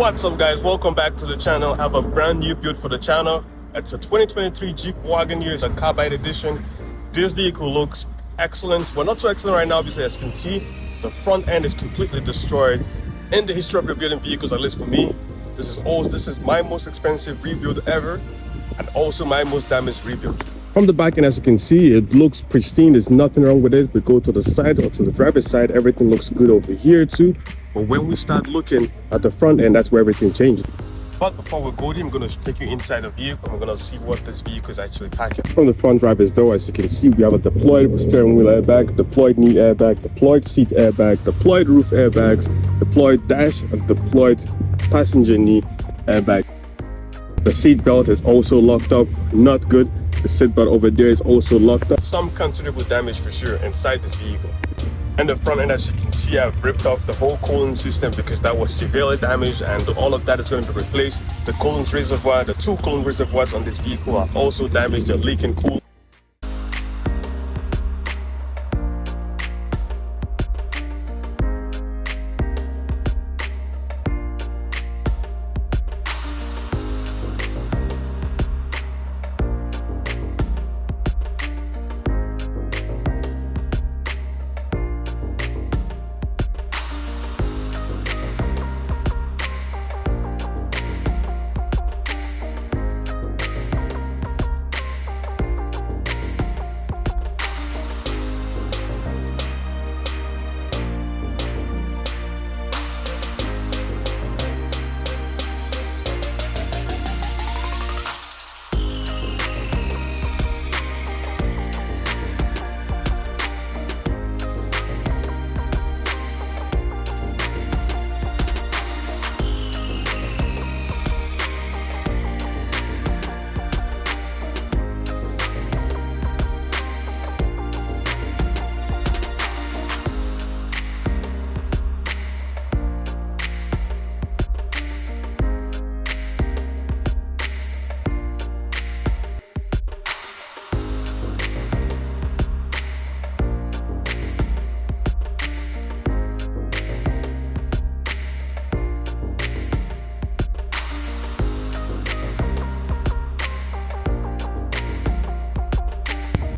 What's up guys, welcome back to the channel. I have a brand new build for the channel. It's a 2023 Jeep Wagoneer, it's a carbide edition. This vehicle looks excellent. Well, not so excellent right now, obviously, as you can see. The front end is completely destroyed. In the history of rebuilding vehicles, at least for me, this is my most expensive rebuild ever, and also my most damaged rebuild. From the back end, as you can see, it looks pristine. There's nothing wrong with it. We go to the side or to the driver's side, everything looks good over here too. But when we start looking at the front end, that's where everything changes. But before we go there, I'm going to take you inside the vehicle. I'm going to see what this vehicle is actually packing. From the front driver's door, as you can see, we have a deployed steering wheel airbag, deployed knee airbag, deployed seat airbag, deployed roof airbags, deployed dash, and deployed passenger knee airbag. The seat belt is also locked up, not good. The seat belt over there is also locked up. Some considerable damage for sure inside this vehicle. And the front end, as you can see, I've ripped off the whole coolant system because that was severely damaged, and all of that is going to be replaced. The coolant reservoir, the two coolant reservoirs on this vehicle are also damaged. They're leaking coolant.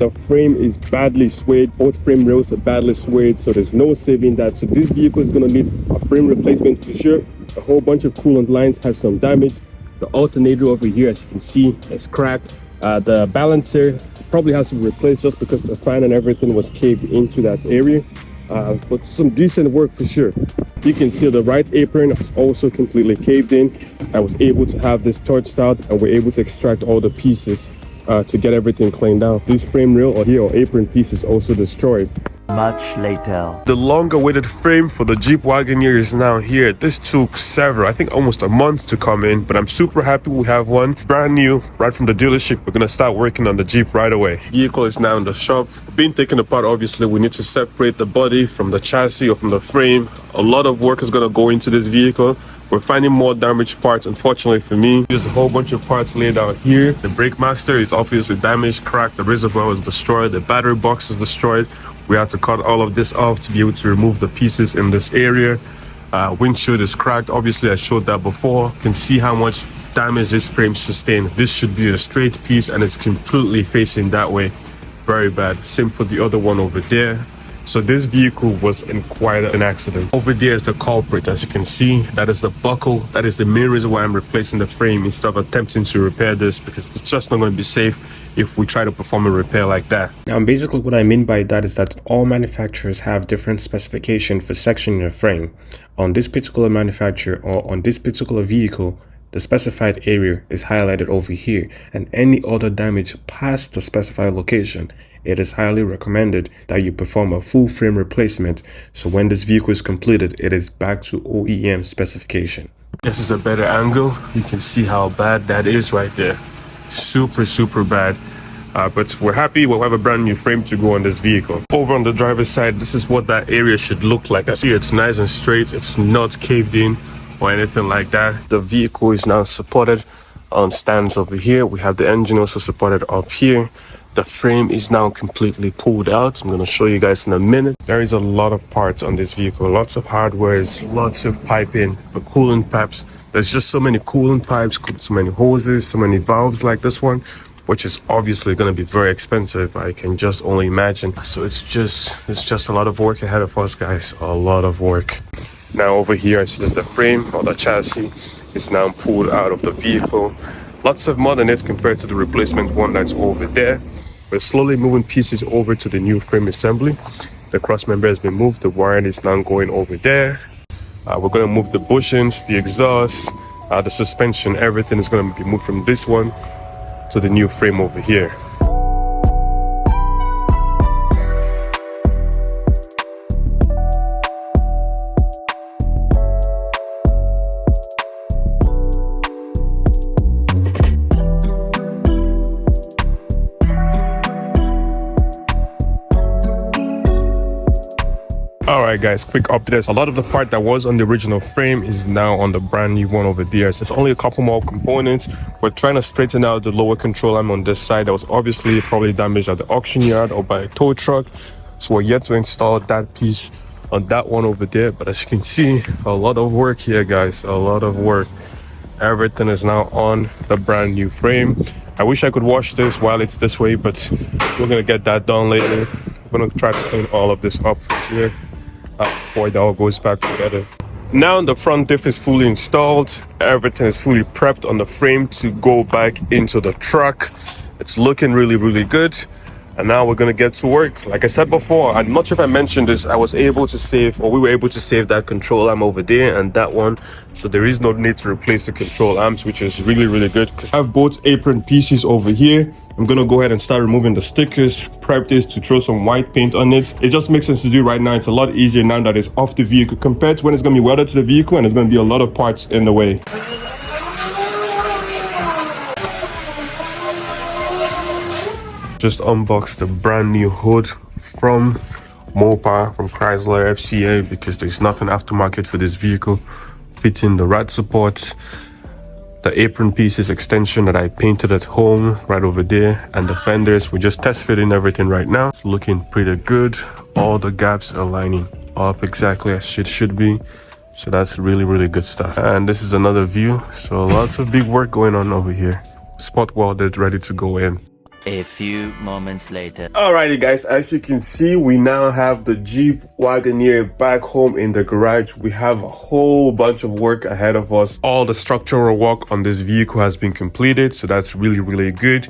The frame is badly swayed. Both frame rails are badly swayed, so there's no saving that. So this vehicle is going to need a frame replacement for sure. A whole bunch of coolant lines have some damage. The alternator over here, as you can see, is cracked. The balancer probably has to be replaced just because the fan and everything was caved into that area. But some decent work for sure. You can see the right apron is also completely caved in. I was able to have this torched out, and we're able to extract all the pieces to get everything cleaned out. This frame rail or apron piece is also destroyed. Much later. The long-awaited frame for the Jeep Wagoneer is now here. This took I think almost a month to come in, but I'm super happy we have one brand new right from the dealership. We're gonna start working on the Jeep right away. Vehicle is now in the shop, being taken apart. Obviously we need to separate the body from the chassis or from the frame. A lot of work is gonna go into this vehicle. We're finding more damaged parts, unfortunately for me. There's a whole bunch of parts laid out here. The brake master is obviously damaged, cracked. The reservoir was destroyed. The battery box is destroyed. We had to cut all of this off to be able to remove the pieces in this area. Windshield is cracked. Obviously, I showed that before. You can see how much damage this frame sustained. This should be a straight piece, and it's completely facing that way. Very bad. Same for the other one over there. So this vehicle was in quite an accident. Over there is the culprit, as you can see. That is the buckle. That is the main reason why I'm replacing the frame instead of attempting to repair this, because it's just not going to be safe if we try to perform a repair like that. Now, basically what I mean by that is that all manufacturers have different specifications for sectioning the frame. On this particular manufacturer or on this particular vehicle, the specified area is highlighted over here, and any other damage past the specified location, it is highly recommended that you perform a full frame replacement, so when this vehicle is completed, it is back to OEM specification. This is a better angle. You can see how bad that is right there. Super bad. But we're happy we'll have a brand new frame to go on this vehicle. Over on the driver's side, this is what that area should look like. I see it's nice and straight. It's not caved in or anything like that. The vehicle is now supported on stands over here. We have the engine also supported up here. The frame is now completely pulled out. I'm going to show you guys in a minute. There is a lot of parts on this vehicle, lots of hardwares, lots of piping, the coolant pipes. There's just so many coolant pipes, so many hoses, so many valves like this one, which is obviously going to be very expensive. I can just only imagine. So it's just a lot of work ahead of us, guys. A lot of work. Now over here, I see that the frame or the chassis is now pulled out of the vehicle. Lots of mud on it compared to the replacement one that's over there. We're slowly moving pieces over to the new frame assembly. The cross member has been moved. The wiring is now going over there. We're going to move the bushings, the exhaust, the suspension. Everything is going to be moved from this one to the new frame over here. Alright guys, quick update. A lot of the part that was on the original frame is now on the brand new one over there. So there's only a couple more components. We're trying to straighten out the lower control arm on this side that was obviously probably damaged at the auction yard or by a tow truck. So we're yet to install that piece on that one over there. But as you can see, a lot of work here, guys. A lot of work. Everything is now on the brand new frame. I wish I could wash this while it's this way, but we're gonna get that done later. We're gonna try to clean all of this up for sure. Before it all goes back together. Now the front diff is fully installed. Everything is fully prepped on the frame to go back into the truck. It's looking really good. And now we're gonna get to work. Like I said before, I'm not sure if I mentioned this, I was able to save, or we were able to save that control arm over there and that one. So there is no need to replace the control arms, which is really good. Because I have both apron pieces over here. I'm gonna go ahead and start removing the stickers, prep this to throw some white paint on it. It just makes sense to do right now. It's a lot easier now that it's off the vehicle compared to when it's gonna be welded to the vehicle and there's gonna be a lot of parts in the way. Just unboxed the brand new hood from Mopar, from Chrysler FCA, because there's nothing aftermarket for this vehicle. Fitting the rad supports, the apron pieces extension that I painted at home right over there, and the fenders. We're just test fitting everything right now. It's looking pretty good. All the gaps are lining up exactly as it should be. So that's really good stuff. And this is another view. So lots of big work going on over here. Spot welded, ready to go in. A few moments later. Alrighty guys, as you can see, we now have the Jeep Wagoneer back home in the garage. We have a whole bunch of work ahead of us. All the structural work on this vehicle has been completed, so that's really good.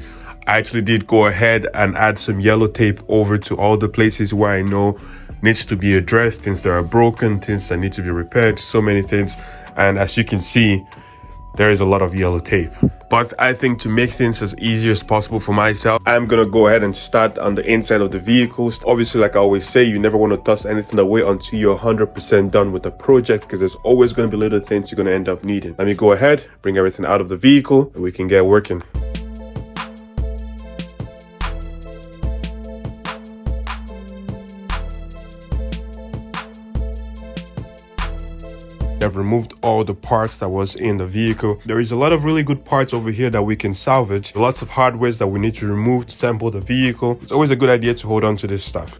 I actually did go ahead and add some yellow tape over to all the places where I know needs to be addressed, things that are broken, things that need to be repaired, so many things. And as you can see, there is a lot of yellow tape. But I think to make things as easy as possible for myself, I'm gonna go ahead and start on the inside of the vehicles. Obviously, like I always say, you never want to toss anything away until you're 100% done with the project, because there's always going to be little things you're going to end up needing. Let me go ahead, bring everything out of the vehicle, and we can get working. I've removed all the parts that was in the vehicle. There is a lot of really good parts over here that we can salvage. Lots of hardwares that we need to remove to sample the vehicle. It's always a good idea to hold on to this stuff.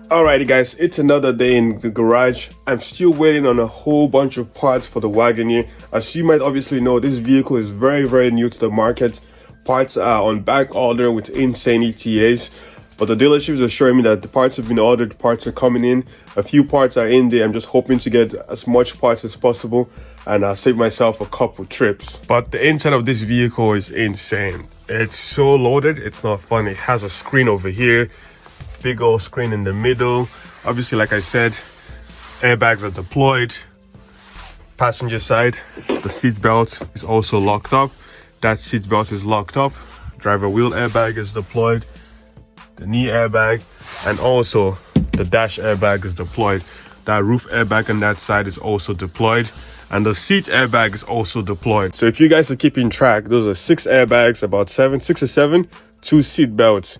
Alrighty guys, it's another day in the garage. I'm still waiting on a whole bunch of parts for the Wagoneer. As you might obviously know, this vehicle is very new to the market. Parts are on back order with insane ETAs, but the dealerships are showing me that the parts have been ordered, parts are coming in. A few parts are in there. I'm just hoping to get as much parts as possible and save myself a couple trips. But the inside of this vehicle is insane. It's so loaded, it's not fun. It has a screen over here, big old screen in the middle. Obviously, like I said, airbags are deployed. Passenger side, the seat belt is also locked up. That seat belt is locked up. Driver wheel airbag is deployed. The knee airbag, and also the dash airbag is deployed. That roof airbag on that side is also deployed, and the seat airbag is also deployed. So if you guys are keeping track, those are 6 airbags, about 6 or 7, 2 seat belts.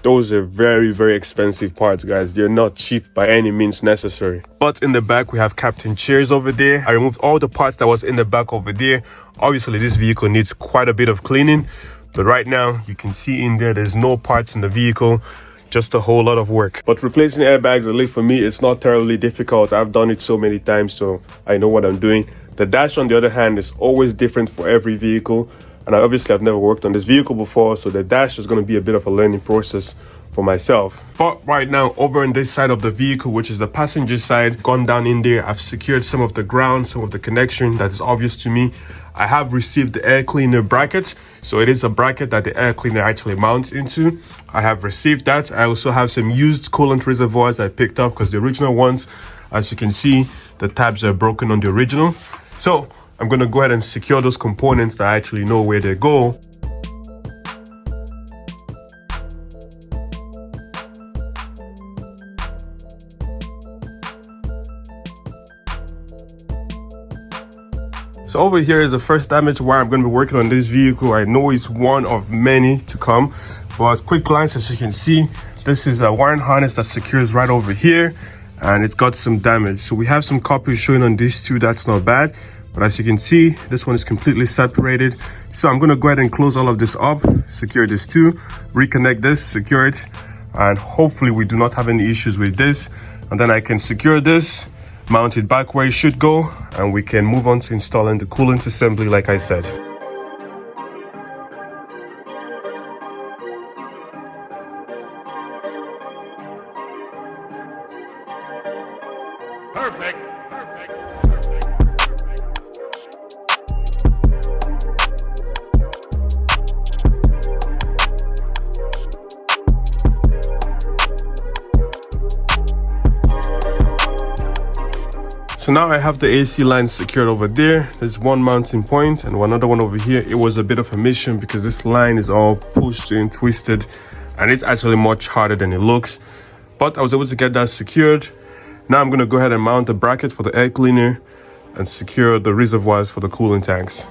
Those are very expensive parts, guys. They're not cheap by any means necessary. But in the back, we have captain chairs over there. I removed all the parts that was in the back over there. Obviously, this vehicle needs quite a bit of cleaning, But right now, you can see in there's no parts in the vehicle, just a whole lot of work. But replacing airbags, at least for me, it's not terribly difficult. I've done it so many times, so I know what I'm doing. The dash, on the other hand, is always different for every vehicle. And obviously, I've never worked on this vehicle before, so the dash is going to be a bit of a learning process for myself. But right now, over on this side of the vehicle, which is the passenger side, gone down in there, I've secured some of the ground, some of the connection that is obvious to me. I have received the air cleaner bracket. So it is a bracket that the air cleaner actually mounts into. I have received that. I also have some used coolant reservoirs I picked up because the original ones, as you can see, the tabs are broken on the original. So I'm going to go ahead and secure those components that I actually know where they go. So over here is the first damage where I'm going to be working on this vehicle. I know it's one of many to come, but quick glance, as you can see, this is a wiring harness that secures right over here, and it's got some damage. So we have some copies showing on these two. That's not bad, but as you can see, this one is completely separated. So I'm going to go ahead and close all of this up, secure this too, reconnect this, secure it, and hopefully we do not have any issues with this. And then I can secure this, mount it back where it should go, and we can move on to installing the coolant assembly like I said. Perfect. So now I have the AC line secured over there. There's one mounting point and another one over here. It was a bit of a mission because this line is all pushed and twisted, and it's actually much harder than it looks. But I was able to get that secured. Now I'm going to go ahead and mount the bracket for the air cleaner and secure the reservoirs for the cooling tanks.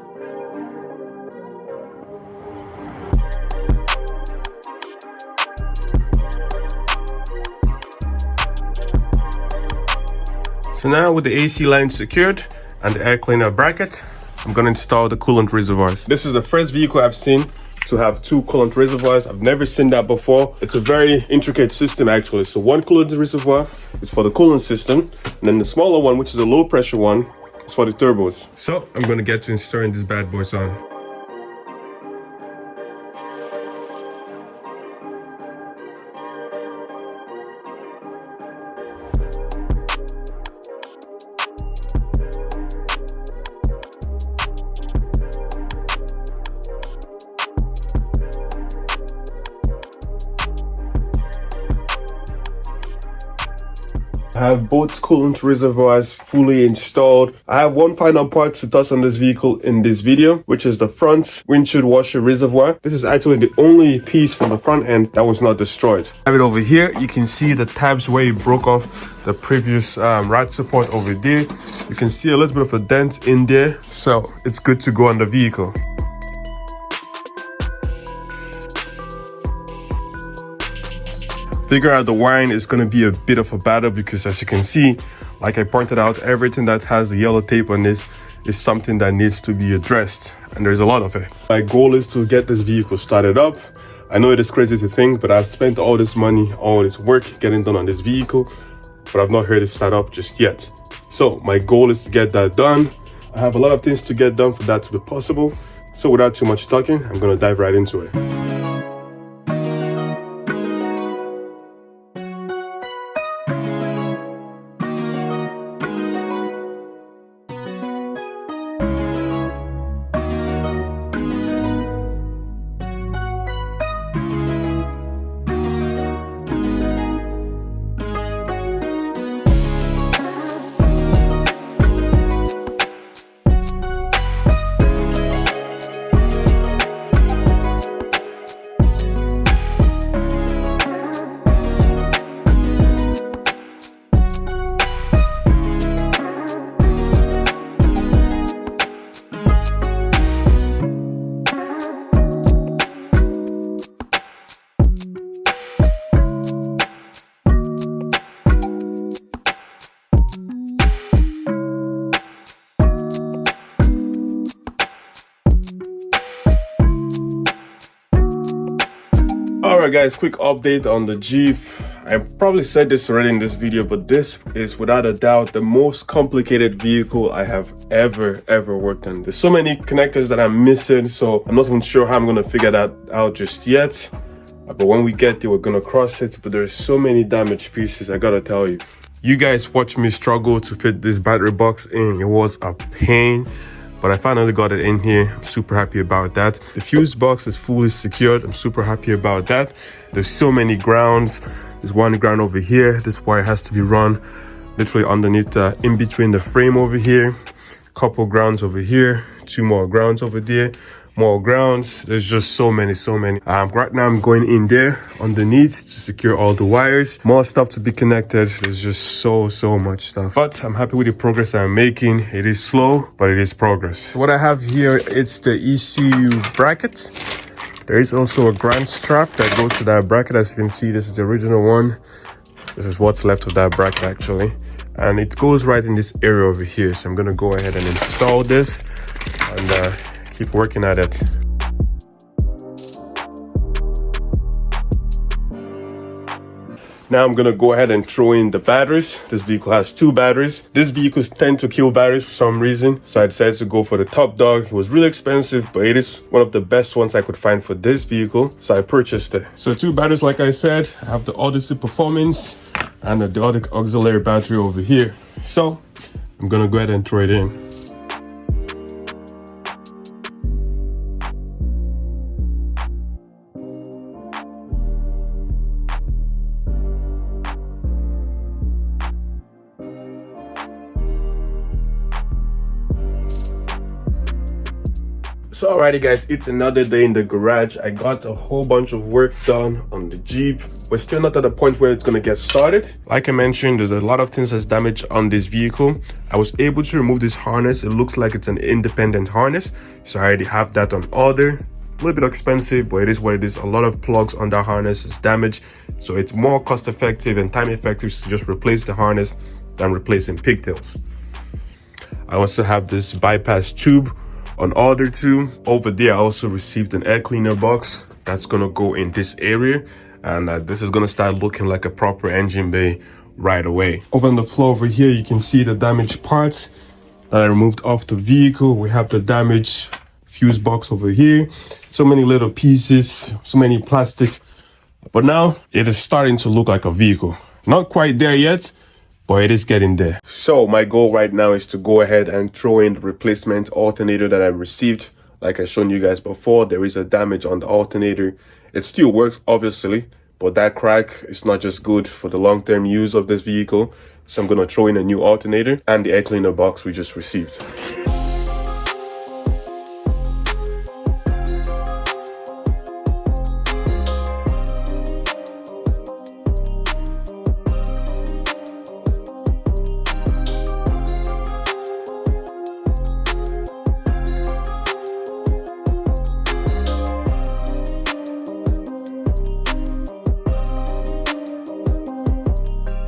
So now with the AC line secured and the air cleaner bracket, I'm going to install the coolant reservoirs. This is the first vehicle I've seen to have two coolant reservoirs. I've never seen that before. It's a very intricate system actually. So one coolant reservoir is for the coolant system, and then the smaller one, which is a low pressure one, is for the turbos. So I'm going to get to installing these bad boys on. I have both coolant reservoirs fully installed. I have one final part to touch on this vehicle in this video, which is the front windshield washer reservoir. This is actually the only piece from the front end that was not destroyed. I have it over here. You can see the tabs where it broke off the previous rad support over there. You can see a little bit of a dent in there, so it's good to go on the vehicle. Figure out the wiring is going to be a bit of a battle because, as you can see, like I pointed out, everything that has the yellow tape on this is something that needs to be addressed, and there's a lot of it. My goal is to get this vehicle started up. I know it is crazy to think, but I've spent all this money, all this work getting done on this vehicle, but I've not heard it start up just yet. So my goal is to get that done. I have a lot of things to get done for that to be possible. So without too much talking, I'm going to dive right into it. Alright guys, quick update on the Jeep. I probably said this already in this video, but this is without a doubt the most complicated vehicle I have ever worked on. There's so many connectors that I'm missing, so I'm not even sure how I'm gonna figure that out just yet. But when we get there, we're gonna cross it. But there's so many damaged pieces, I gotta tell you. You guys watched me struggle to fit this battery box in. It was a pain, but I finally got it in here. I'm super happy about that. The fuse box is fully secured. I'm super happy about that. There's so many grounds. There's one ground over here. This wire has to be run literally underneath, in between the frame over here. Couple grounds over here. 2 more grounds over there. More grounds. There's just so many. Right now I'm going in there underneath to secure all the wires. More stuff to be connected. There's just so much stuff, but I'm happy with the progress I'm making. It is slow, but it is progress. What I have here is the ECU bracket. There is also a ground strap that goes to that bracket. As you can see, this is the original one. This is what's left of that bracket actually, and it goes right in this area over here. So I'm gonna go ahead and install this and keep working at it. Now I'm gonna go ahead and throw in the batteries. This vehicle has 2 batteries. These vehicles tend to kill batteries for some reason, so I decided to go for the top dog. It was really expensive, but it is one of the best ones I could find for this vehicle, so I purchased it. So 2 batteries, like I said. I have the Odyssey Performance and the other auxiliary battery over here. So I'm gonna go ahead and throw it in. So alrighty guys, it's another day in the garage. I got a whole bunch of work done on the Jeep. We're still not at the point where it's gonna get started. Like I mentioned, there's a lot of things that's damaged on this vehicle. I was able to remove this harness. It looks like it's an independent harness, so I already have that on order. A little bit expensive, but it is what it is. A lot of plugs on that harness is damaged, so it's more cost effective and time effective to just replace the harness than replacing pigtails. I also have this bypass tube on order too. Over there I also received an air cleaner box that's gonna go in this area, and this is gonna start looking like a proper engine bay right away. Over on the floor over here you can see the damaged parts that I removed off the vehicle. We have the damaged fuse box over here, so many little pieces, so many plastic, but now it is starting to look like a vehicle. Not quite there yet, but it is getting there. So my goal right now is to go ahead and throw in the replacement alternator that I received. Like I shown you guys before, there is a damage on the alternator. It still works obviously, but that crack is not just good for the long-term use of this vehicle. So I'm gonna throw in a new alternator and the air cleaner box we just received.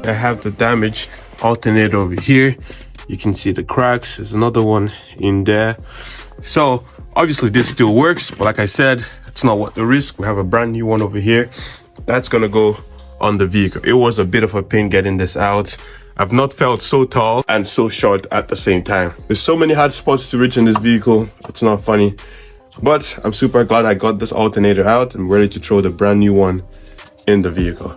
I have the damaged alternator over here. You can see the cracks. There's another one in there. So obviously this still works, but like I said, it's not worth the risk. We have a brand new one over here that's gonna go on the vehicle. It was a bit of a pain getting this out. I've not felt so tall and so short at the same time. There's so many hard spots to reach in this vehicle. It's not funny, but I'm super glad I got this alternator out and ready to throw the brand new one in the vehicle.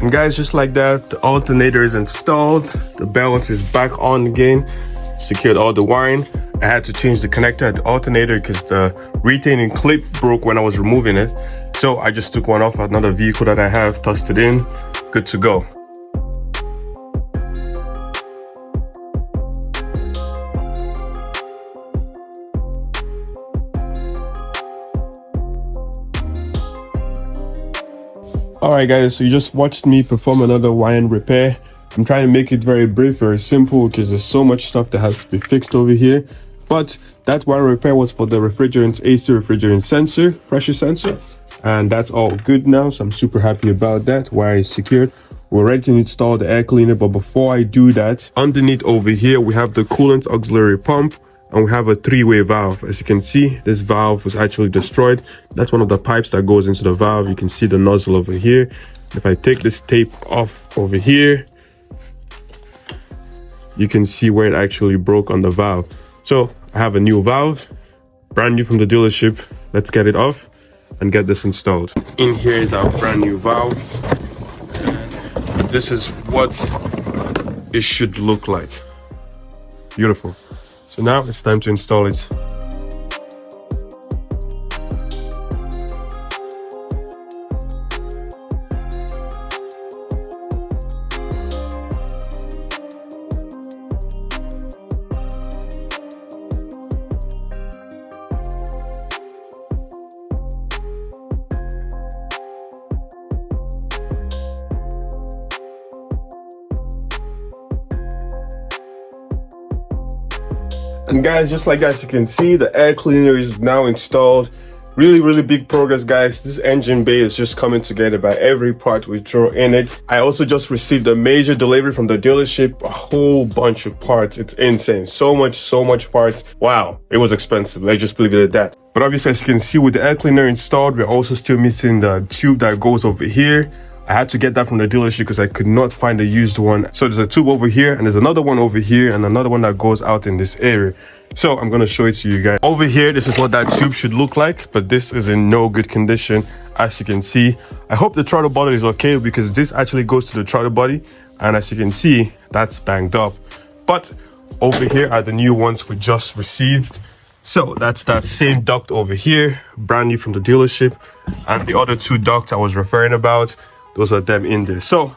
And guys, just like that, the alternator is installed. The belt is back on again. Secured all the wiring. I had to change the connector at the alternator because the retaining clip broke when I was removing it. So I just took one off another vehicle that I have, tossed it in, good to go. Alright guys, so you just watched me perform another wiring repair. I'm trying to make it very brief, very simple, because there's so much stuff that has to be fixed over here. But that wire repair was for the refrigerant, AC refrigerant sensor, pressure sensor. And that's all good now, so I'm super happy about that. Wire is secured. We're ready to install the air cleaner, but before I do that, underneath over here, we have the coolant auxiliary pump. And we have a three-way valve. As you can see, this valve was actually destroyed. That's one of the pipes that goes into the valve. You can see the nozzle over here. If I take this tape off over here, you can see where it actually broke on the valve. So I have a new valve, brand new from the dealership. Let's get it off and get this installed. In here is our brand new valve. And this is what it should look like. Beautiful. So now it's time to install it. And guys, just like as you can see, the air cleaner is now installed. Really big progress, guys. This engine bay is just coming together by every part we throw in it. I also just received a major delivery from the dealership, a whole bunch of parts. It's insane. So much parts. Wow, it was expensive. Let's just leave it at that. But obviously, as you can see, with the air cleaner installed, we're also still missing the tube that goes over here. I had to get that from the dealership because I could not find a used one. So there's a tube over here, and there's another one over here, and another one that goes out in this area. So I'm going to show it to you guys. Over here, this is what that tube should look like, but this is in no good condition, as you can see. I hope the throttle body is okay, because this actually goes to the throttle body, and as you can see, that's banged up. But over here are the new ones we just received. So that's that same duct over here, brand new from the dealership, and the other two ducts I was referring about, those are them in there. So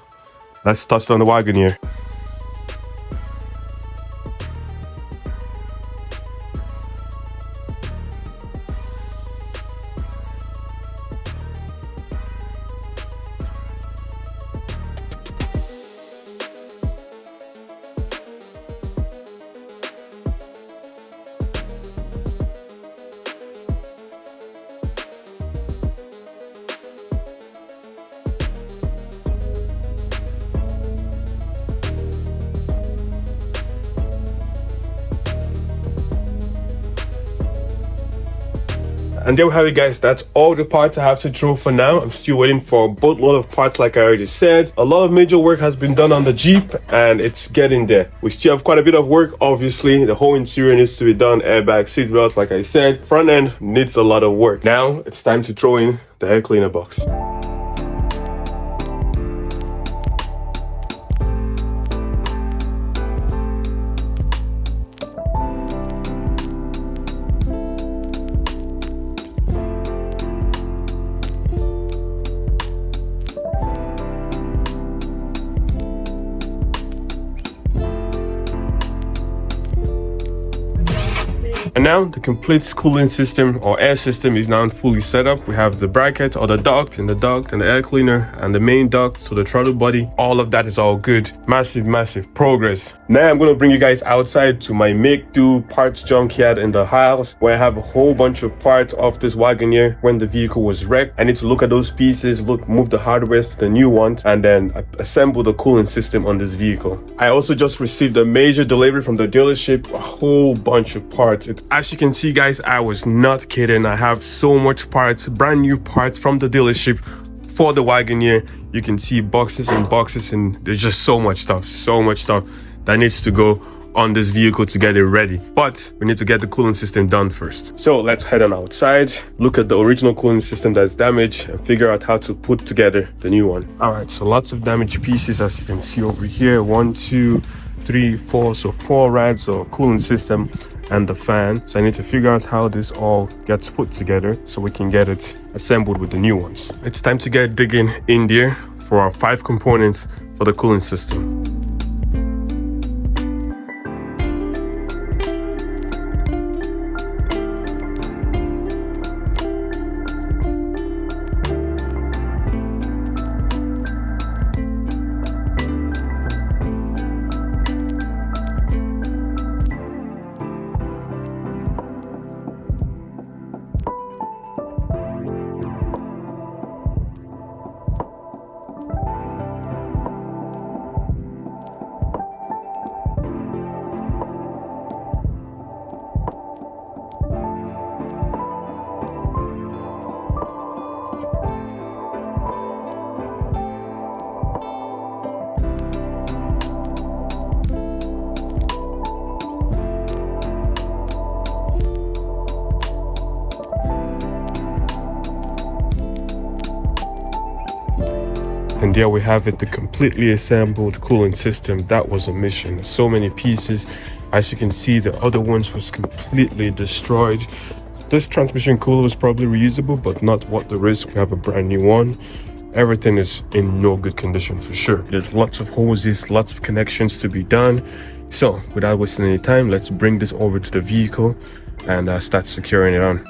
let's toss it on the Wagoneer. And there we have it, guys. That's all the parts I have to throw for now. I'm still waiting for a boatload of parts, like I already said. A lot of major work has been done on the Jeep, and it's getting there. We still have quite a bit of work, obviously. The whole interior needs to be done. Airbag, seatbelts, like I said. Front end needs a lot of work. Now it's time to throw in the air cleaner box. And now the complete cooling system or air system is now fully set up. We have the bracket or the duct and the air cleaner and the main duct, so the throttle body, all of that is all good. Massive progress. Now I'm going to bring you guys outside to my make-do parts junkyard in the house, where I have a whole bunch of parts of this Wagoneer when the vehicle was wrecked. I need to look at those pieces, move the hardware to the new ones, and then assemble the cooling system on this vehicle. I also just received a major delivery from the dealership, a whole bunch of parts. As you can see, guys, I was not kidding. I have so much parts, brand new parts from the dealership for the Wagoneer. You can see boxes and boxes, and there's just so much stuff that needs to go on this vehicle to get it ready. But we need to get the cooling system done first. So let's head on outside, look at the original cooling system that's damaged, and figure out how to put together the new one. All right, so lots of damaged pieces, as you can see over here. 1, 2, 3, 4, so 4 rads of cooling system and the fan. So I need to figure out how this all gets put together so we can get it assembled with the new ones. It's time to get digging in there for our 5 components for the cooling system. And there we have it, the completely assembled cooling system. That was a mission. So many pieces. As you can see, the other ones was completely destroyed. This transmission cooler was probably reusable, but not worth the risk. We have a brand new one. Everything is in no good condition for sure. There's lots of hoses, lots of connections to be done. So without wasting any time, let's bring this over to the vehicle and start securing it on.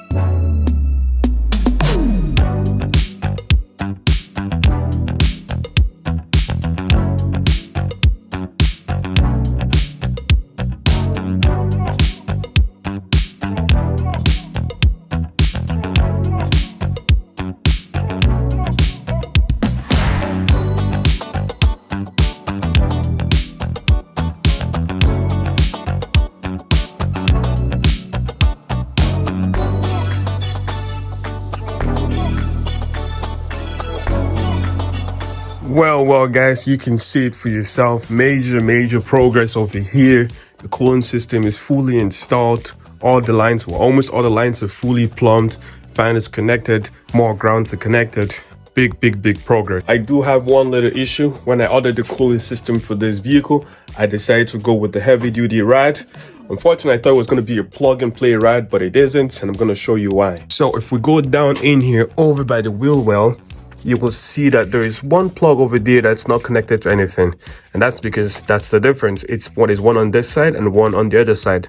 Well guys, you can see it for yourself. Major progress over here. The cooling system is fully installed. All the lines, well, almost all the lines are fully plumbed. Fan is connected, more grounds are connected. Big progress. I do have one little issue. When I ordered the cooling system for this vehicle, I decided to go with the heavy duty rad. Unfortunately, I thought it was going to be a plug and play rad, but it isn't, and I'm going to show you why. So if we go down in here over by the wheel well, you will see that there is one plug over there that's not connected to anything, and that's because that's the difference. It's what is one on this side and one on the other side.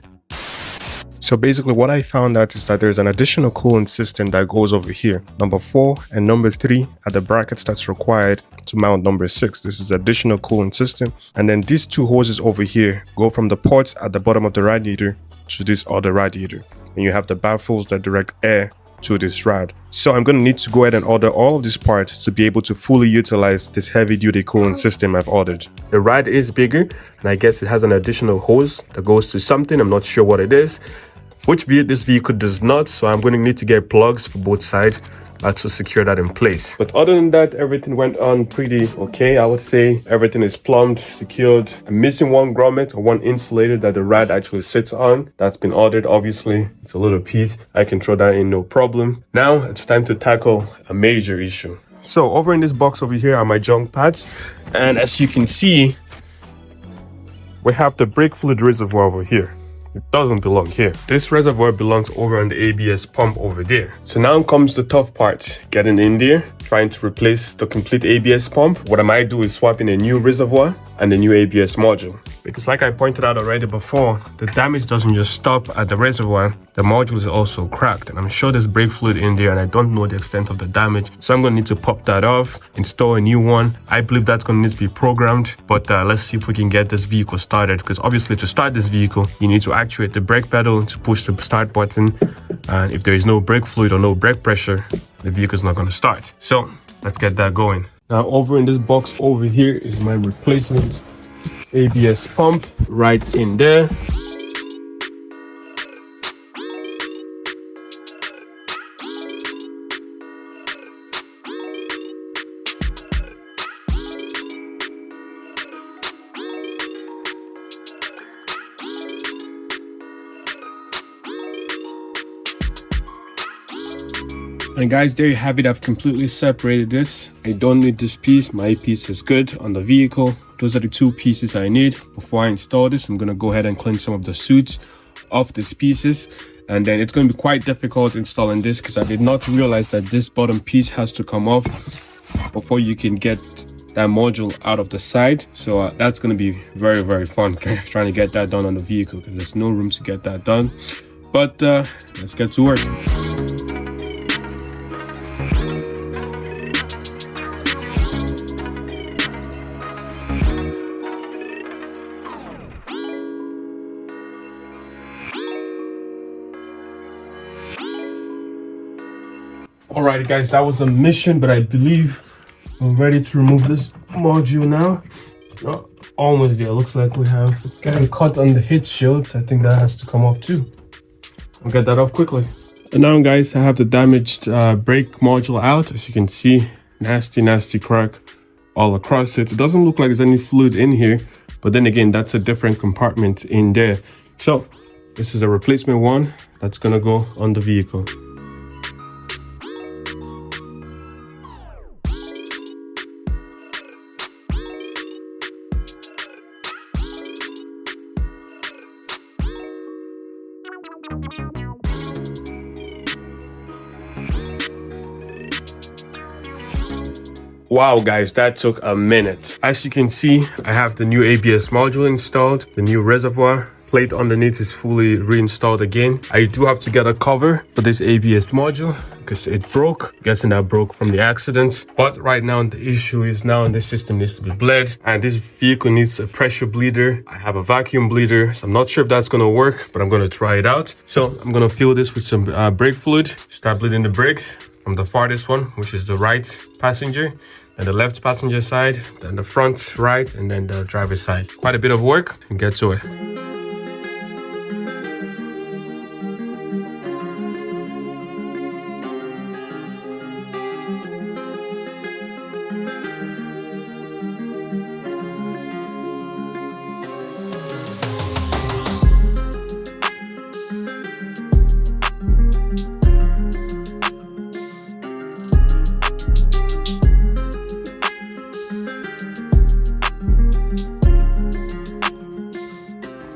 So basically what I found out is that there's an additional cooling system that goes over here. Number 4 and number 3 are the brackets that's required to mount number 6. This is additional cooling system. And then these two hoses over here go from the ports at the bottom of the radiator to this other radiator. And you have the baffles that direct air to this rad. So I'm going to need to go ahead and order all of these parts to be able to fully utilize this heavy duty cooling system I've ordered. The rad is bigger, and I guess it has an additional hose that goes to something. I'm not sure what it is, which this vehicle does not. So I'm going to need to get plugs for both sides to secure that in place. But other than that, everything went on pretty okay. I would say everything is plumbed, secured. I'm missing one grommet or one insulator that the rad actually sits on. That's been ordered, obviously. It's a little piece. I can throw that in, no problem. Now it's time to tackle a major issue. So over in this box over here are my junk pads. And as you can see, we have the brake fluid reservoir over here. It doesn't belong here. This reservoir belongs over on the ABS pump over there. So now comes the tough part, getting in there, trying to replace the complete ABS pump. What I might do is swap in a new reservoir and a new ABS module. Because like I pointed out already before, the damage doesn't just stop at the reservoir, the module is also cracked. And I'm sure there's brake fluid in there and I don't know the extent of the damage. So I'm going to need to pop that off, install a new one. I believe that's going to need to be programmed, but let's see if we can get this vehicle started. Because obviously to start this vehicle, you need to actuate the brake pedal to push the start button. And if there is no brake fluid or no brake pressure, the vehicle is not going to start. So let's get that going. Now over in this box over here is my replacement ABS pump right in there. And guys, there you have it. I've completely separated this. I don't need this piece. My piece is good on the vehicle. Those are the two pieces I need. Before I install this, I'm going to go ahead and clean some of the suits off these pieces. And then it's going to be quite difficult installing this because I did not realize that this bottom piece has to come off before you can get that module out of the side. So that's going to be very fun trying to get that done on the vehicle because there's no room to get that done. But let's get to work. Alright guys, that was a mission, but I believe we're ready to remove this module now. Oh, almost there. Looks like it's getting cut on the heat shields. I think that has to come off too. I'll get that off quickly. And now guys, I have the damaged brake module out. As you can see, nasty crack all across it. It doesn't look like there's any fluid in here, but then again, that's a different compartment in there. So this is a replacement one that's gonna go on the vehicle. Wow guys, that took a minute. As you can see, I have the new ABS module installed. The new reservoir plate underneath is fully reinstalled again. I do have to get a cover for this ABS module because it broke. I'm guessing that broke from the accident. But right now the issue is now this system needs to be bled, and this vehicle needs a pressure bleeder. I have a vacuum bleeder, so I'm not sure if that's gonna work, but I'm gonna try it out. So I'm gonna fill this with some brake fluid, start bleeding the brakes from the farthest one, which is the right passenger, and the left passenger side, then the front right, and then the driver's side. Quite a bit of work, and get to it.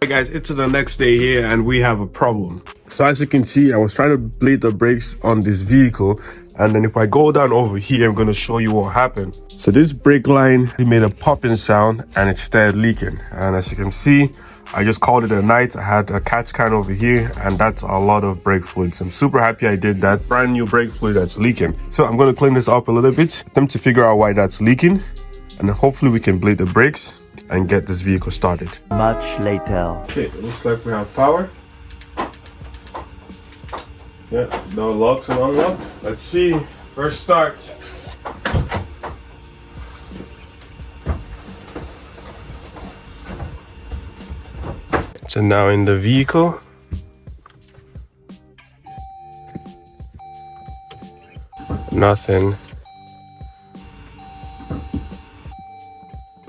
Hey guys, it's the next day here and we have a problem. So as you can see, I was trying to bleed the brakes on this vehicle, and then if I go down over here, I'm going to show you what happened. So this brake line, it made a popping sound and it started leaking, and as you can see, I just called it a night. I had a catch can over here, and that's a lot of brake fluid. So I'm super happy I did that. Brand new brake fluid that's leaking. So I'm going to clean this up a little bit, attempt to figure out why that's leaking, and then hopefully we can bleed the brakes and get this vehicle started. Much later. Okay, it looks like we have power. Yeah, no locks and unlock. Let's see. First start. So now in the vehicle. Nothing.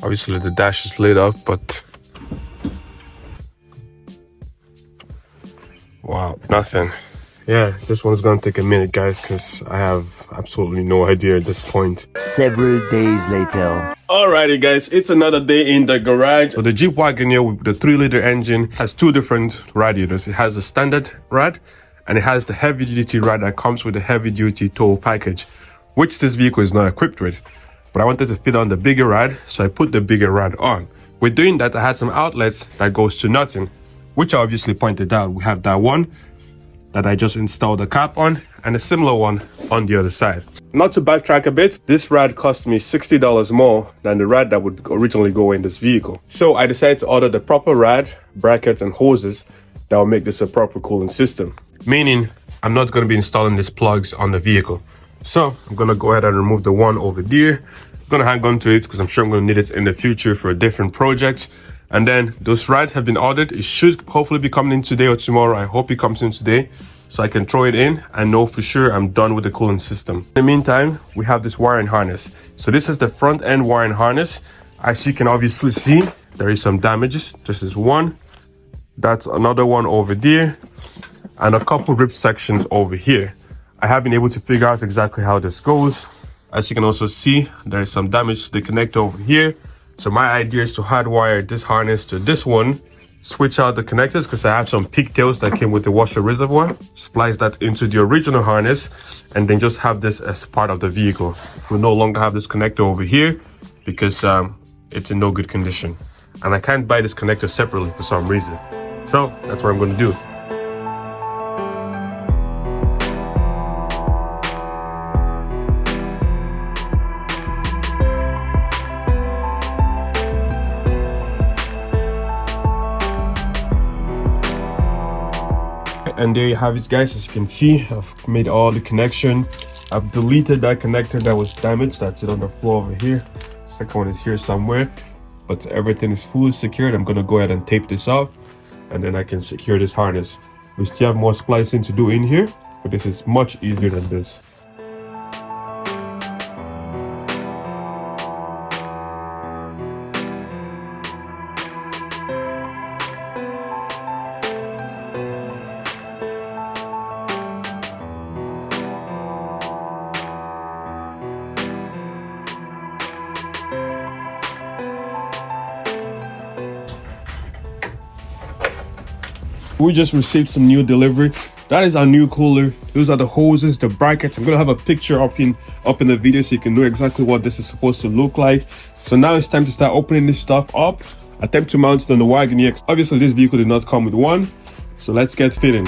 Obviously the dash is lit up, but wow, nothing. Yeah, this one's gonna take a minute, guys, because I have absolutely no idea at this point. Several days later. Alrighty guys, it's another day in the garage. So the Jeep Wagoneer with the 3-liter engine has two different radiators. It has the standard rad and it has the heavy duty rad that comes with the heavy duty tow package, which this vehicle is not equipped with. But I wanted to fit on the bigger rad, so I put the bigger rad on. With doing that, I had some outlets that goes to nothing, which I obviously pointed out. We have that one that I just installed the cap on, and a similar one on the other side. Not to backtrack a bit, this rad cost me $60 more than the rad that would originally go in this vehicle. So I decided to order the proper rad, brackets and hoses that will make this a proper cooling system. Meaning, I'm not going to be installing these plugs on the vehicle. So I'm going to go ahead and remove the one over there. I'm going to hang on to it because I'm sure I'm going to need it in the future for a different project. And then those rads have been ordered. It should hopefully be coming in today or tomorrow. I hope it comes in today so I can throw it in and know for sure I'm done with the cooling system. In the meantime, we have this wiring harness. So this is the front end wiring harness. As you can obviously see, there is some damages. This is one. That's another one over there. And a couple ripped sections over here. I have been able to figure out exactly how this goes. As you can also see, there is some damage to the connector over here. So my idea is to hardwire this harness to this one, switch out the connectors because I have some pigtails that came with the washer reservoir, splice that into the original harness, and then just have this as part of the vehicle. We'll no longer have this connector over here because it's in no good condition. And I can't buy this connector separately for some reason. So that's what I'm going to do. And there you have it, guys. As you can see, I've made all the connection. I've deleted that connector that was damaged. That's it on the floor over here. Second one is here somewhere, but everything is fully secured. I'm gonna go ahead and tape this off, and then I can secure this harness. We still have more splicing to do in here, but this is much easier than this. we just received some new delivery. That is our new cooler. Those are the hoses, the brackets. I'm gonna have a picture up in the video so you can know exactly what this is supposed to look like. So now it's time to start opening this stuff up. Attempt to mount it on the Wagoneer. Obviously this vehicle did not come with one, so let's get fitting.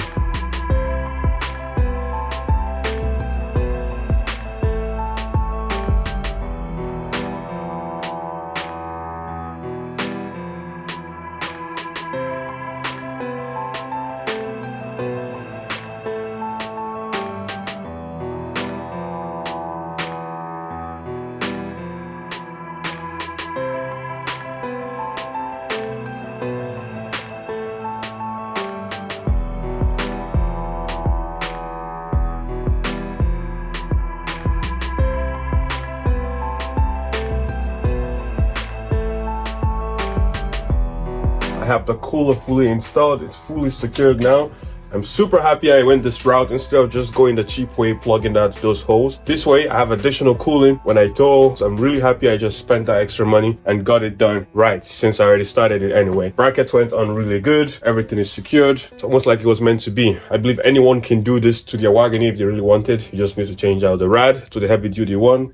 I have the cooler fully installed. It's fully secured now. I'm super happy I went this route instead of just going the cheap way, plugging out those holes. This way I have additional cooling when I tow. So I'm really happy I just spent that extra money and got it done right, since I already started it anyway. Brackets went on really good. Everything is secured. It's almost like it was meant to be. I believe anyone can do this to their Wagoneer if they really want it. You just need to change out the rad to the heavy duty one,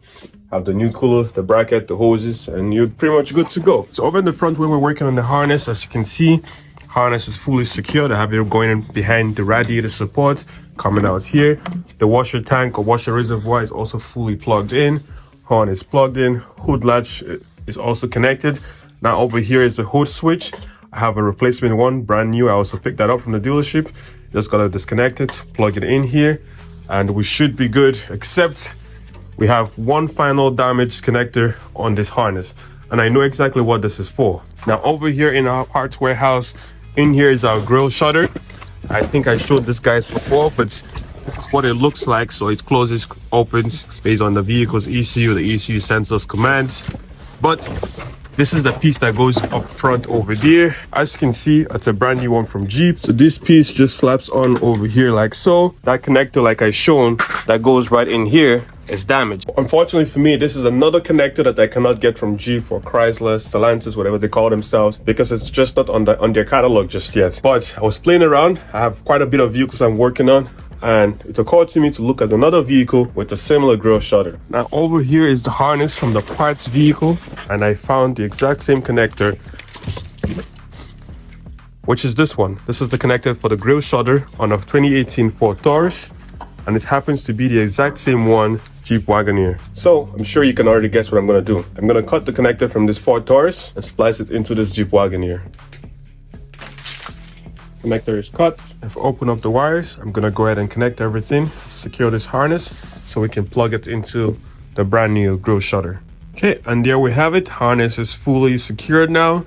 have the new cooler, the bracket, the hoses, and you're pretty much good to go. So over in the front where we're working on the harness, as you can see, harness is fully secured. I have it going in behind the radiator support, coming out here. The washer tank or washer reservoir is also fully plugged in. Horn is plugged in. Hood latch is also connected. Now over here is the hood switch. I have a replacement one, brand new. I also picked that up from the dealership. Just gotta disconnect it, plug it in here, and we should be good, except we have one final damaged connector on this harness, and I know exactly what this is for. Now over here in our parts warehouse, in here is our grill shutter. I think I showed this guys before, but this is what it looks like. So it closes, opens based on the vehicle's ECU. The ECU sends those commands. But this is the piece that goes up front over there. As you can see, it's a brand new one from Jeep. So this piece just slaps on over here like so. That connector, like I shown, that goes right in here, is damaged. Unfortunately for me, this is another connector that I cannot get from Jeep or Chrysler, Stellantis, whatever they call themselves, because it's just not on their catalog just yet. But I was playing around. I have quite a bit of vehicles I'm working on, and it occurred to me to look at another vehicle with a similar grill shutter. Now over here is the harness from the parts vehicle, and I found the exact same connector, which is this one. This is the connector for the grill shutter on a 2018 Ford Taurus, and it happens to be the exact same one Jeep Wagoneer. So I'm sure you can already guess what I'm gonna do. I'm gonna cut the connector from this Ford Taurus and splice it into this Jeep Wagoneer. Connector is cut. I've opened up the wires. I'm gonna go ahead and connect everything, secure this harness so we can plug it into the brand new grill shutter. Okay, and there we have it. Harness is fully secured now.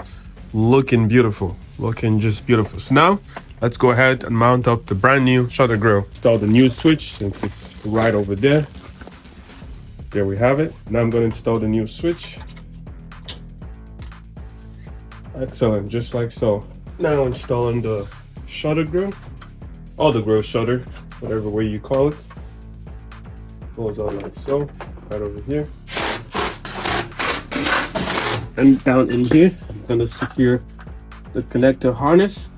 Looking beautiful, looking just beautiful. So now let's go ahead and mount up the brand new shutter grill. Install the new switch, since it's right over there. There we have it. Now I'm going to install the new switch. Excellent, just like so. Now installing the shutter grill, or the grill shutter, whatever way you call it. Goes on like so, right over here. And down in here, I'm going to secure the connector harness,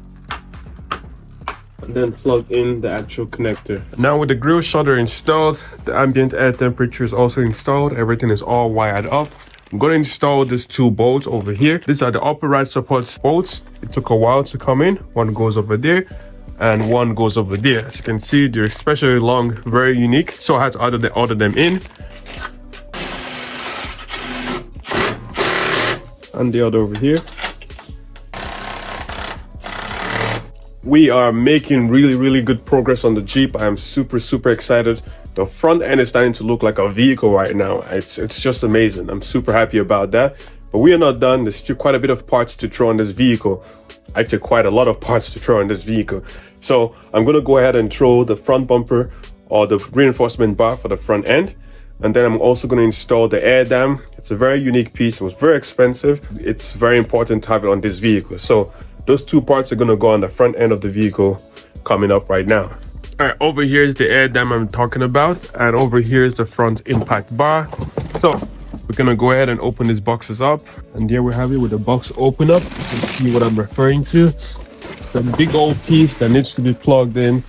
and then plug in the actual connector. Now with the grill shutter installed, the ambient air temperature is also installed. Everything is all wired up. I'm going to install these two bolts over here. These are the upper right support bolts. It took a while to come in. One goes over there and one goes over there. As you can see, they're especially long, very unique. So I had to order them in. And the other over here. We are making really good progress on the Jeep. I am super excited. The front end is starting to look like a vehicle right now. It's just amazing. I'm super happy about that. But we are not done. There's still quite a bit of parts to throw on this vehicle. Actually, quite a lot of parts to throw on this vehicle. So I'm gonna go ahead and throw the front bumper or the reinforcement bar for the front end. And then I'm also going to install the air dam. It's a very unique piece. It was very expensive. It's very important to have it on this vehicle. So those two parts are going to go on the front end of the vehicle coming up right now. All right, over here is the air dam I'm talking about. And over here is the front impact bar. So we're going to go ahead and open these boxes up. And there we have it with the box open up. You can see what I'm referring to. It's a big old piece that needs to be plugged in.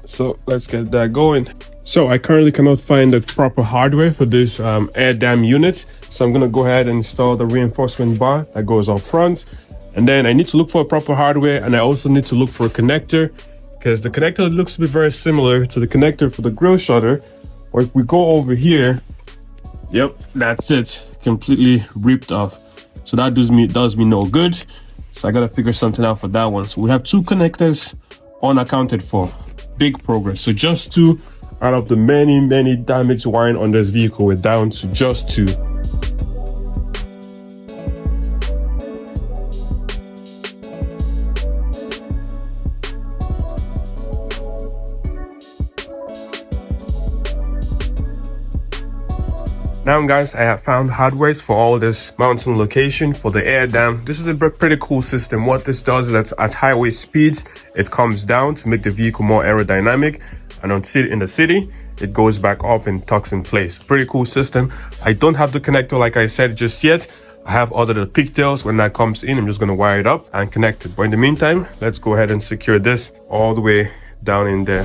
So let's get that going. So I currently cannot find the proper hardware for this air dam unit. So I'm gonna go ahead and install the reinforcement bar that goes up front. And then I need to look for a proper hardware, and I also need to look for a connector, because the connector looks to be very similar to the connector for the grill shutter. Or if we go over here, yep, that's it, completely ripped off. So that does me no good. So I gotta figure something out for that one. So we have 2 connectors unaccounted for. Big progress. So just 2 out of the many damaged wiring on this vehicle. We're down to just 2. Now guys, I have found hardware for all this mounting location for the air dam. This is a pretty cool system. What this does is that at highway speeds, it comes down to make the vehicle more aerodynamic. And in the city, it goes back up and tucks in place. Pretty cool system. I don't have the connector like I said just yet. I have all the pigtails. When that comes in, I'm just going to wire it up and connect it. But in the meantime, let's go ahead and secure this all the way down in there.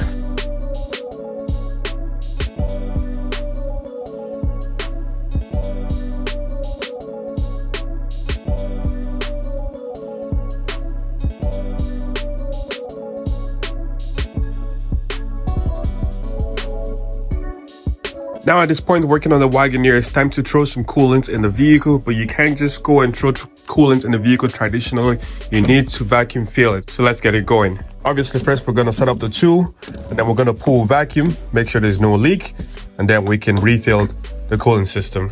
Now at this point, working on the Wagoneer, it's time to throw some coolant in the vehicle, but you can't just go and throw coolant in the vehicle traditionally. You need to vacuum fill it. So let's get it going. Obviously, first we're gonna set up the tool, and then we're gonna pull vacuum, make sure there's no leak, and then we can refill the coolant system.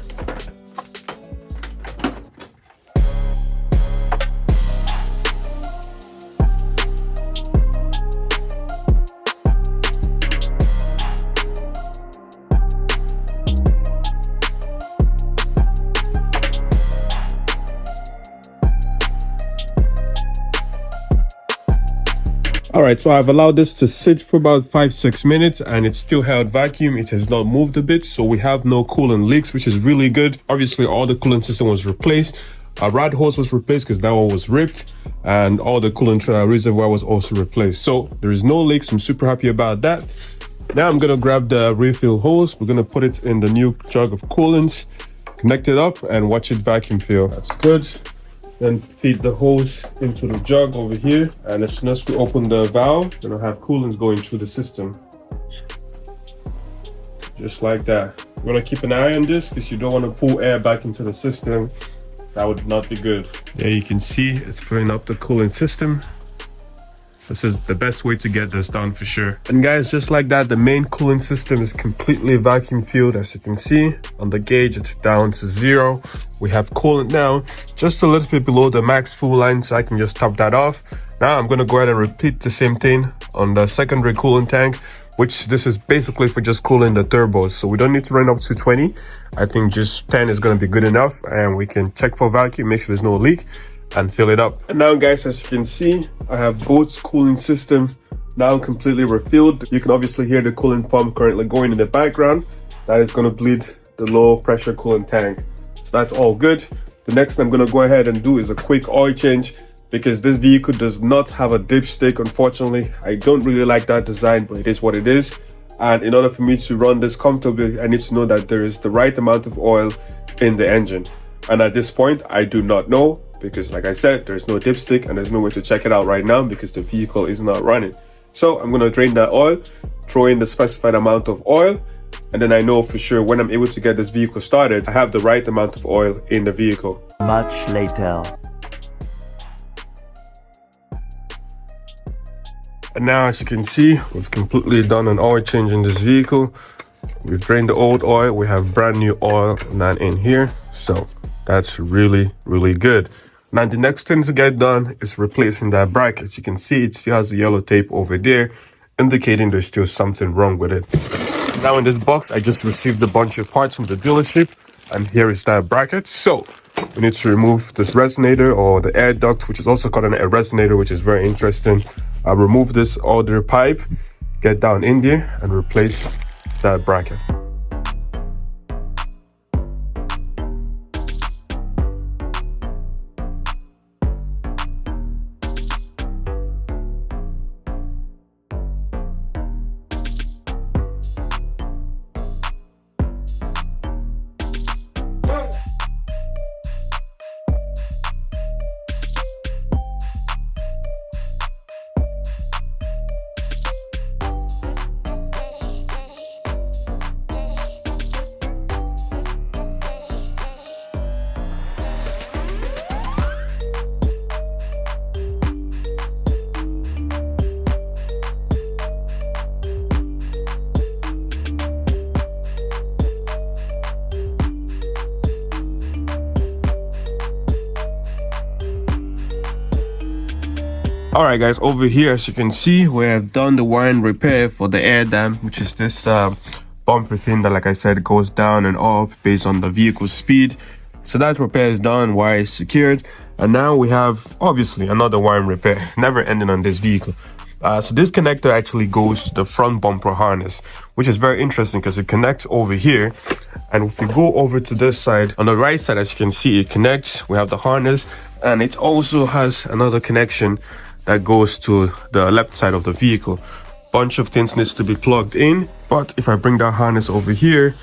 All right, so I've allowed this to sit for about 5-6 minutes, and it's still held vacuum. It has not moved a bit, so we have no coolant leaks, which is really good. Obviously, all the coolant system was replaced. Our rad hose was replaced because that one was ripped, and all the coolant reservoir was also replaced. So there is no leaks. I'm super happy about that. Now I'm gonna grab the refill hose. We're gonna put it in the new jug of coolant, connect it up, and watch it vacuum fill. That's good. Then feed the hose into the jug over here, and as soon as we open the valve, we're gonna have coolant going through the system. Just like that. You wanna keep an eye on this because you don't wanna pull air back into the system. That would not be good. There you can see it's filling up the coolant system. This is the best way to get this done for sure. And guys, just like that, the main coolant system is completely vacuum filled. As you can see on the gauge, it's down to 0. We have coolant now just a little bit below the max full line, so I can just top that off. Now I'm gonna go ahead and repeat the same thing on the secondary coolant tank, which this is basically for just cooling the turbos. So we don't need to run up to 20. I think just 10 is gonna be good enough, and we can check for vacuum, make sure there's no leak, and fill it up. And now guys, as you can see, I have both cooling system now completely refilled. You can obviously hear the coolant pump currently going in the background. That is going to bleed the low pressure coolant tank. So that's all good. The next thing I'm going to go ahead and do is a quick oil change, because this vehicle does not have a dipstick, unfortunately. I don't really like that design, but it is what it is. And in order for me to run this comfortably, I need to know that there is the right amount of oil in the engine. And at this point, I do not know, because like I said, there's no dipstick and there's no way to check it out right now because the vehicle is not running. So I'm going to drain that oil, throw in the specified amount of oil, and then I know for sure when I'm able to get this vehicle started, I have the right amount of oil in the vehicle. Much later. And now, as you can see, we've completely done an oil change in this vehicle. We've drained the old oil. We have brand new oil now in here. So that's really, really good. Now the next thing to get done is replacing that bracket. You can see it still has the yellow tape over there, indicating there's still something wrong with it. Now in this box, I just received a bunch of parts from the dealership, and here is that bracket. So we need to remove this resonator, or the air duct, which is also called an air resonator, which is very interesting. I'll remove this other pipe, get down in there, and replace that bracket. Alright guys, over here as you can see, we have done the wiring repair for the air dam, which is this bumper thing that, like I said, goes down and up based on the vehicle's speed. So that repair is done, wire is secured, and now we have obviously another wiring repair, never ending on this vehicle. So this connector actually goes to the front bumper harness, which is very interesting because it connects over here. And if we go over to this side, on the right side, as you can see, it connects. We have the harness, and it also has another connection that goes to the left side of the vehicle. Bunch of things needs to be plugged in, but if I bring that harness over here,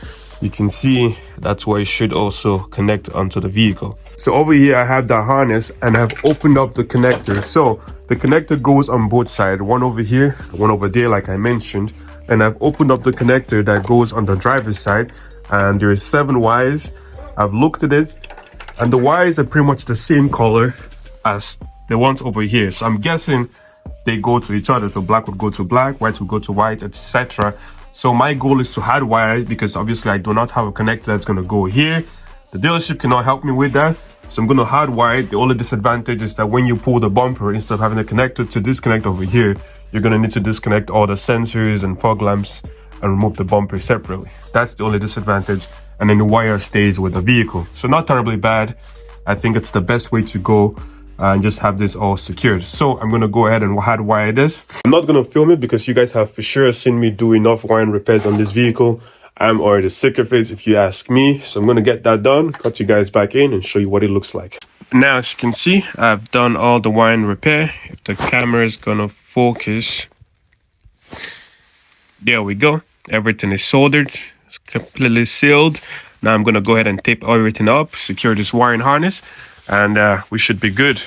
you can see that's where it should also connect onto the vehicle. So over here I have the harness and I've opened up the connector. So the connector goes on both sides, one over here, one over there like I mentioned, and I've opened up the connector that goes on the driver's side, and there is 7 wires. I've looked at it and the wires are pretty much the same color as the ones over here, so I'm guessing they go to each other. So black would go to black, white would go to white, etc. So my goal is to hardwire it because obviously I do not have a connector that's going to go here. The dealership cannot help me with that, so I'm going to hardwire it. The only disadvantage is that when you pull the bumper, instead of having a connector to disconnect over here, you're going to need to disconnect all the sensors and fog lamps and remove the bumper separately. That's the only disadvantage, and then the wire stays with the vehicle. So not terribly bad. I think it's the best way to go and just have this all secured. So I'm going to go ahead and hardwire this. I'm not going to film it because you guys have for sure seen me do enough wiring repairs on this vehicle. I'm already sick of it if you ask me. So I'm going to get that done, cut you guys back in and show you what it looks like. Now, as you can see, I've done all the wiring repair. If the camera is going to focus. There we go. Everything is soldered. It's completely sealed. Now I'm going to go ahead and tape everything up, secure this wiring harness, and we should be good.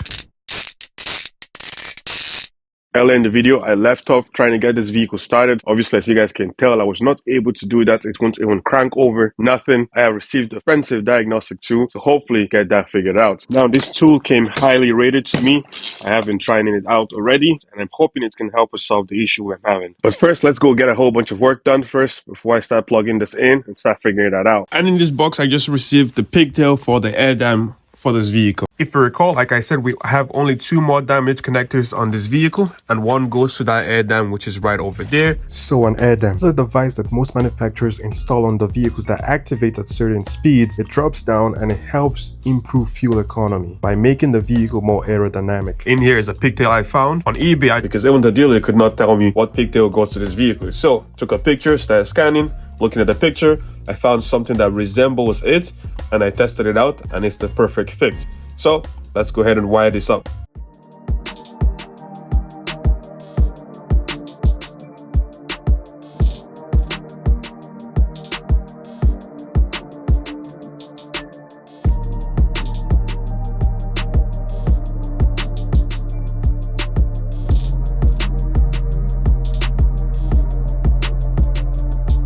Earlier in the video, I left off trying to get this vehicle started. Obviously, as you guys can tell, I was not able to do that. It won't even crank over, nothing. I have received a expensive diagnostic tool, so hopefully get that figured out. Now, this tool came highly rated to me. I have been trying it out already, and I'm hoping it can help us solve the issue I'm having. But first, let's go get a whole bunch of work done first before I start plugging this in and start figuring that out. And in this box, I just received the pigtail for the air dam for this vehicle. If you recall, like I said, we have only 2 more damaged connectors on this vehicle, and one goes to that air dam, which is right over there. So an air dam is a device that most manufacturers install on the vehicles that activates at certain speeds. It drops down and it helps improve fuel economy by making the vehicle more aerodynamic. In here is a pigtail I found on eBay because even the dealer could not tell me what pigtail goes to this vehicle. So took a picture, started scanning, looking at the picture, I found something that resembles it, and I tested it out, and it's the perfect fit. So let's go ahead and wire this up.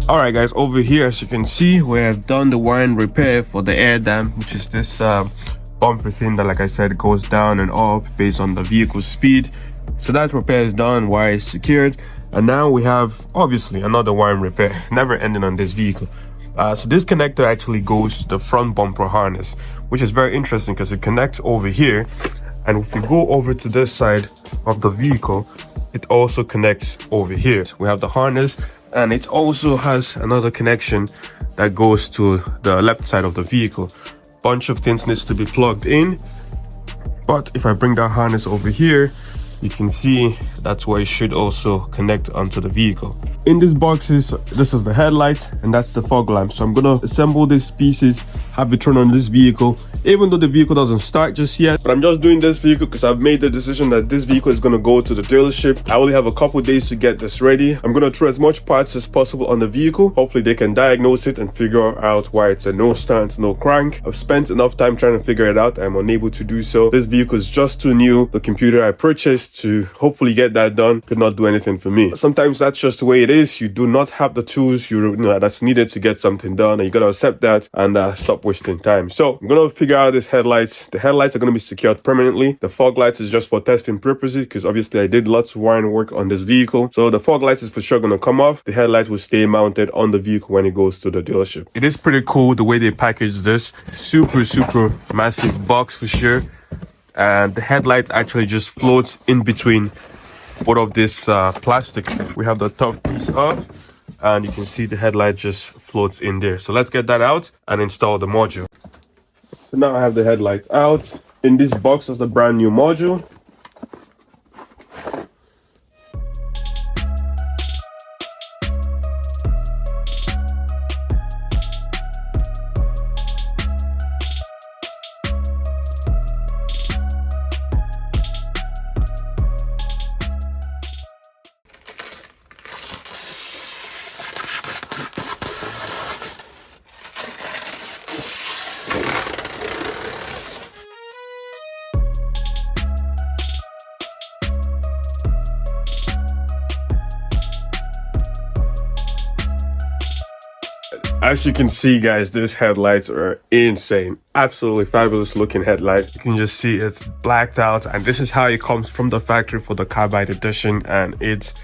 Alright guys, over here as you can see, we have done the wiring repair for the air dam, which is this bumper thing that, like I said, goes down and up based on the vehicle's speed. So that repair is done, wire is secured, and now we have obviously another wiring repair, never ending on this vehicle. So this connector actually goes to the front bumper harness, which is very interesting because it connects over here, and if we go over to this side of the vehicle, it also connects over here. We have the harness, and it also has another connection that goes to the left side of the vehicle. Bunch of things needs to be plugged in, but if I bring that harness over here, you can see that's where it should also connect onto the vehicle. In this box this is the headlight, and that's the fog lamp. So I'm gonna assemble these pieces, have it turn on this vehicle, even though the vehicle doesn't start just yet. But I'm just doing this vehicle because I've made the decision that this vehicle is gonna go to the dealership. I only have a couple days to get this ready. I'm gonna throw as much parts as possible on the vehicle. Hopefully they can diagnose it and figure out why it's a no start, no crank. I've spent enough time trying to figure it out. I'm unable to do so. This vehicle is just too new. The computer I purchased to hopefully get that done could not do anything for me. Sometimes that's just the way it is. You do not have the tools that's needed to get something done, and you gotta accept that and stop wasting time. So I'm gonna figure out this headlights. The headlights are gonna be secured permanently. The fog lights is just for testing purposes because obviously I did lots of wiring work on this vehicle. So the fog lights is for sure gonna come off. The headlight will stay mounted on the vehicle when it goes to the dealership. It is pretty cool the way they package this. Super massive box for sure. and the headlight actually just floats in between both of this plastic. We have the top piece off, and you can see the headlight just floats in there. So let's get that out and install the module. So now I have the headlights out. In this box is the brand new module. As you can see, guys, these headlights are insane. Absolutely fabulous looking headlight. You can just see it's blacked out, and this is how it comes from the factory for the Carbide edition, and it's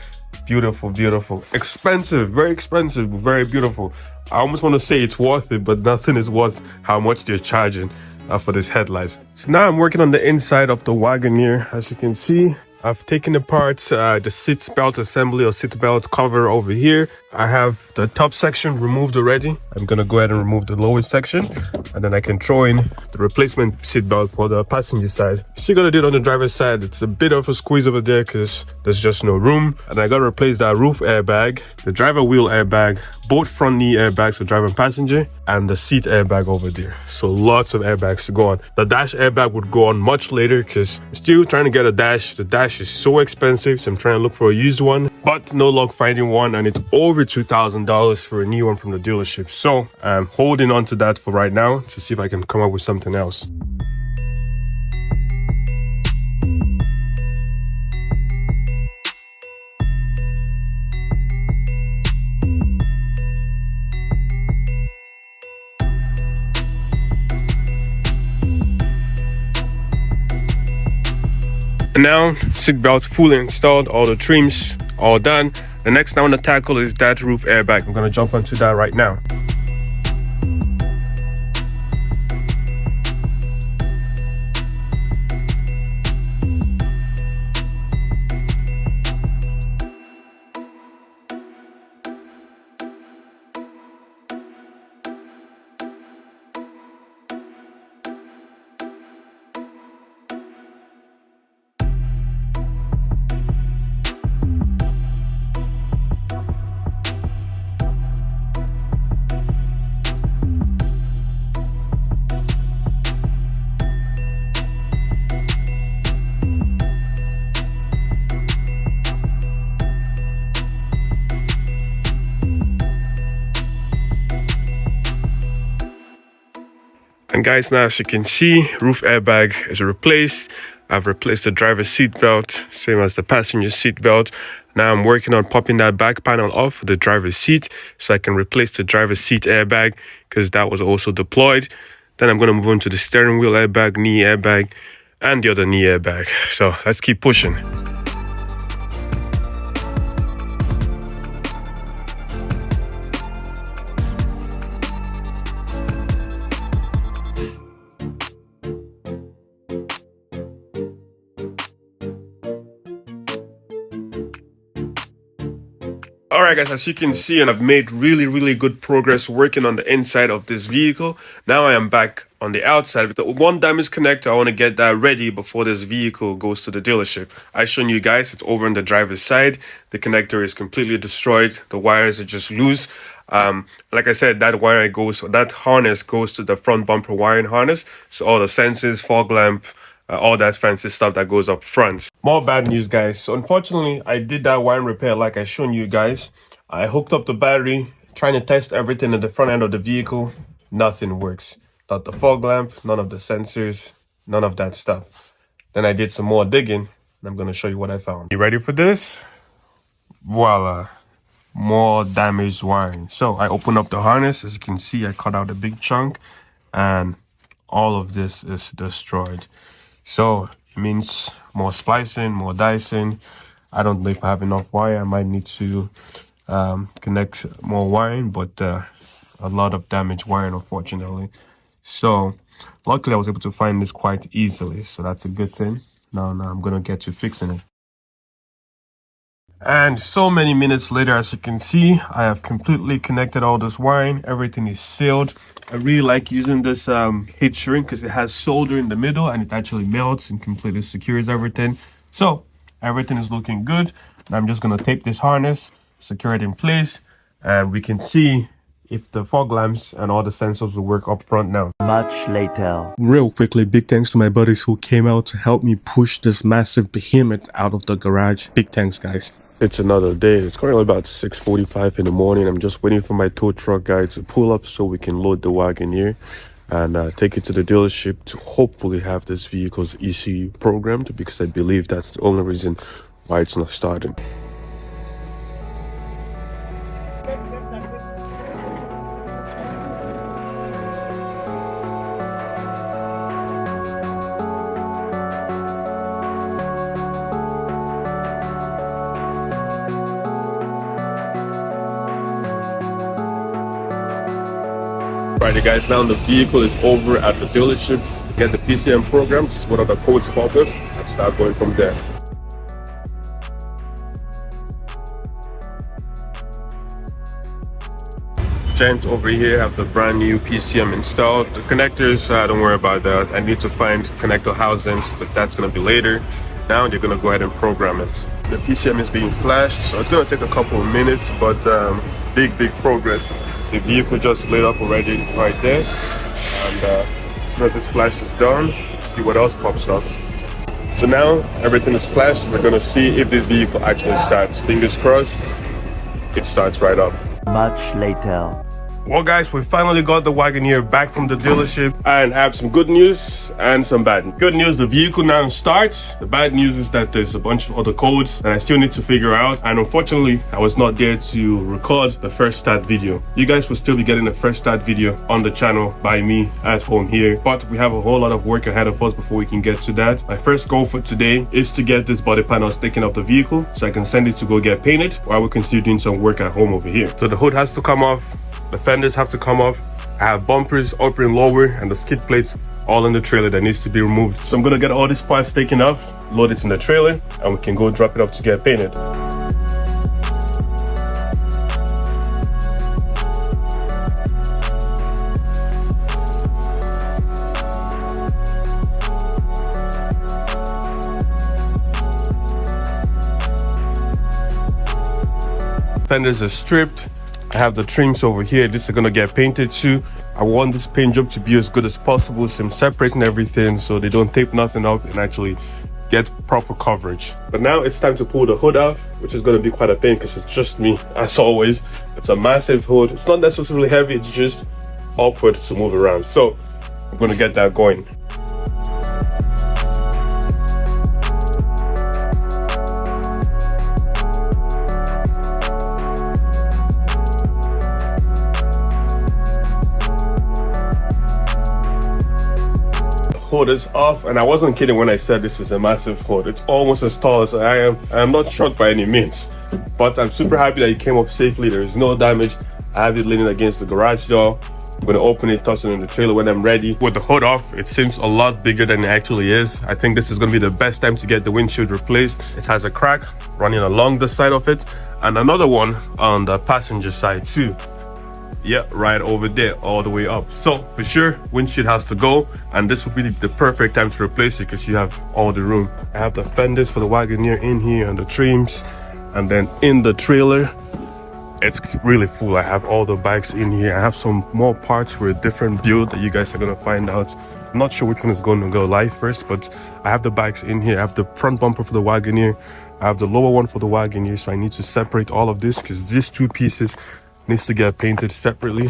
beautiful, beautiful. Expensive, very expensive, very beautiful. I almost want to say it's worth it, but nothing is worth how much they're charging for these headlights. So now I'm working on the inside of the Wagoneer. As you can see, I've taken apart the seat belt assembly or seat belt cover over here. I have the top section removed already. I'm gonna go ahead and remove the lowest section, and then I can throw in the replacement seat belt for the passenger side. Still gonna do it on the driver's side. It's a bit of a squeeze over there because there's just no room. And I gotta replace that roof airbag, the driver wheel airbag, both front knee airbags for driver and passenger, and the seat airbag over there. So lots of airbags to go on. The dash airbag would go on much later because I'm still trying to get a dash. The dash is so expensive, so I'm trying to look for a used one, but no luck finding one, and it's over $2,000 for a new one from the dealership. So I'm holding on to that for right now to see if I can come up with something else. And now, seatbelt fully installed, all the trims all done. The next thing I want to tackle is that roof airbag. I'm going to jump onto that right now. And guys, now as you can see, roof airbag is replaced. I've replaced the driver's seat belt, same as the passenger seat belt. Now I'm working on popping that back panel off the driver's seat so I can replace the driver's seat airbag because that was also deployed. Then I'm going to move on to the steering wheel airbag, knee airbag, and the other knee airbag. So let's keep pushing. Alright guys, as you can see, and I've made really good progress working on the inside of this vehicle. Now I am back on the outside. The one damaged connector, I want to get that ready before this vehicle goes to the dealership. I've shown you guys, it's over on the driver's side. The connector is completely destroyed. The wires are just loose. Like I said, that harness goes to the front bumper wiring harness. So all the sensors, fog lamp, all that fancy stuff that goes up front. More bad news, guys. So unfortunately, I did that wiring repair like I shown you guys. I hooked up the battery, trying to test everything at the front end of the vehicle. Nothing works. Not the fog lamp, none of the sensors, none of that stuff. Then I did some more digging, and I'm going to show you what I found. You ready for this? Voila. More damaged wiring. So I opened up the harness. As you can see, I cut out a big chunk, and all of this is destroyed. So it means more splicing, more dicing. I don't know if I have enough wire. I might need to connect more wiring, but a lot of damaged wiring, unfortunately. So Luckily, I was able to find this quite easily, so that's a good thing. Now I'm gonna get to fixing it. And so many minutes later, as you can see, I have completely connected all this wiring. Everything is sealed. I really like using this heat shrink because it has solder in the middle and it actually melts and completely secures everything. So everything is looking good. Now I'm just gonna tape this harness, secure it in place, and we can see if the fog lamps and all the sensors will work up front now. Much later. Real quickly, big thanks to my buddies who came out to help me push this massive behemoth out of the garage. Big thanks, guys. It's another day. It's currently about 6:45 in the morning. I'm just waiting for my tow truck guy to pull up so we can load the Wagoneer and take it to the dealership to hopefully have this vehicle's ECU programmed, because I believe that's the only reason why it's not starting. Alright guys, now the vehicle is over at the dealership. Get the PCM program. This is what are the codes pop up and start going from there. Gents over here have the brand new PCM installed. The connectors, don't worry about that. I need to find connector housings, but that's gonna be later. Now they're gonna go ahead and program it. The PCM is being flashed, so it's gonna take a couple of minutes, but big progress. The vehicle just lit up already right there, and as soon as this flash is done, see what else pops up. So now everything is flashed. We're gonna see if this vehicle actually starts. Fingers crossed, it starts right up. Much later. Well guys, we finally got the Wagoneer back from the dealership, and I have some good news and some bad news. Good news, the vehicle now starts. The bad news is that there's a bunch of other codes and I still need to figure out, and unfortunately I was not there to record the first start video. You guys will still be getting the first start video on the channel by me at home here, but we have a whole lot of work ahead of us before we can get to that. My first goal for today is to get this body panel taken off the vehicle so I can send it to go get painted while we continue doing some work at home over here. So the hood has to come off, the fenders have to come off. I have bumpers upper and lower and the skid plates all in the trailer that needs to be removed. So I'm gonna get all these parts taken off, load it in the trailer, and we can go drop it off to get painted. Fenders are stripped. I have the trims over here. This is gonna get painted too. I want this paint job to be as good as possible, so I'm separating everything so they don't tape nothing up and actually get proper coverage. But now it's time to pull the hood off, which is gonna be quite a pain because it's just me, as always. It's a massive hood. It's not necessarily heavy, it's just awkward to move around. So I'm gonna get that going. Hood is off, and I wasn't kidding when I said this is a massive hood. It's almost as tall as I am. I am not shocked by any means, but I'm super happy that it came off safely. There is no damage. I have it leaning against the garage door. I'm gonna open it, toss it in the trailer when I'm ready. With the hood off, it seems a lot bigger than it actually is. I think this is gonna be the best time to get the windshield replaced. It has a crack running along the side of it, and another one on the passenger side too. Yeah, right over there, all the way up. So for sure, windshield has to go, and this will be the perfect time to replace it because you have all the room. I have the fenders for the Wagoneer in here and the trims, and then in the trailer, it's really full. I have all the bikes in here. I have some more parts for a different build that you guys are gonna find out. I'm not sure which one is going to go live first, but I have the bikes in here. I have the front bumper for the Wagoneer. I have the lower one for the Wagoneer, so I need to separate all of this because these two pieces needs to get painted separately,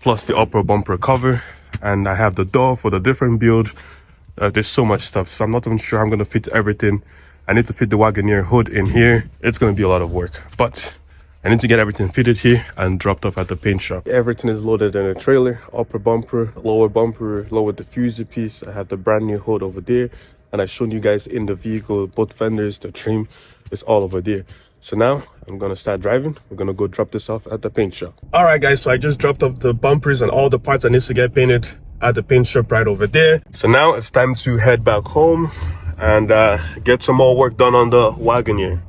plus the upper bumper cover. And I have the door for the different build. There's so much stuff, so I'm not even sure I'm gonna fit everything. I need to fit the Wagoneer hood in here. It's gonna be a lot of work, but I need to get everything fitted here and dropped off at the paint shop. Everything is loaded in a trailer. Upper bumper, lower diffuser piece. I have the brand new hood over there, and I showed you guys in the vehicle, both fenders, the trim is all over there. So now I'm gonna start driving. We're gonna go drop this off at the paint shop. All right guys, so I just dropped off the bumpers and all the parts that needs to get painted at the paint shop right over there. So now it's time to head back home and get some more work done on the Wagoneer.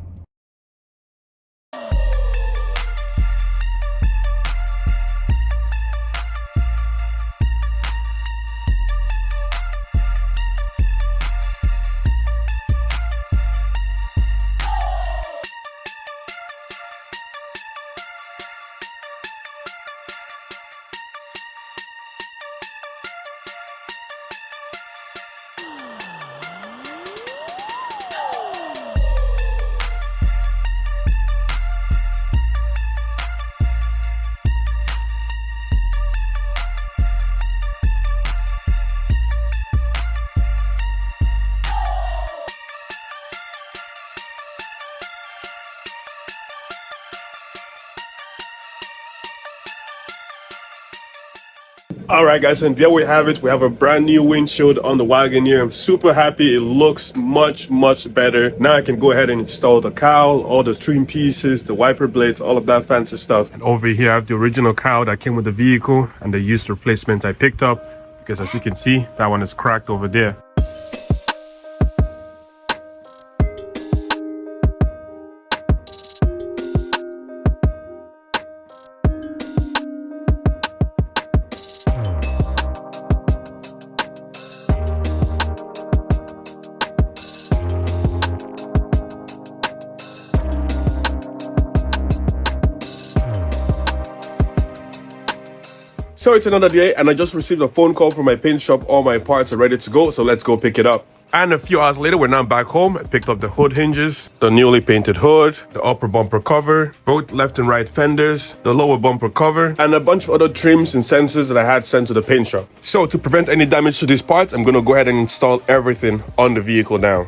All right, guys, and there we have it. We have a brand new windshield on the Wagoneer. I'm super happy. It looks much better. Now I can go ahead and install the cowl, all the trim pieces, the wiper blades, all of that fancy stuff. And over here, I have the original cowl that came with the vehicle and the used replacement I picked up, because as you can see, that one is cracked over there. So it's another day and I just received a phone call from my paint shop. All my parts are ready to go, so let's go pick it up. And a few hours later, we're now back home. I picked up the hood hinges, the newly painted hood, the upper bumper cover, both left and right fenders, the lower bumper cover, and a bunch of other trims and sensors that I had sent to the paint shop. So to prevent any damage to these parts, I'm gonna go ahead and install everything on the vehicle now.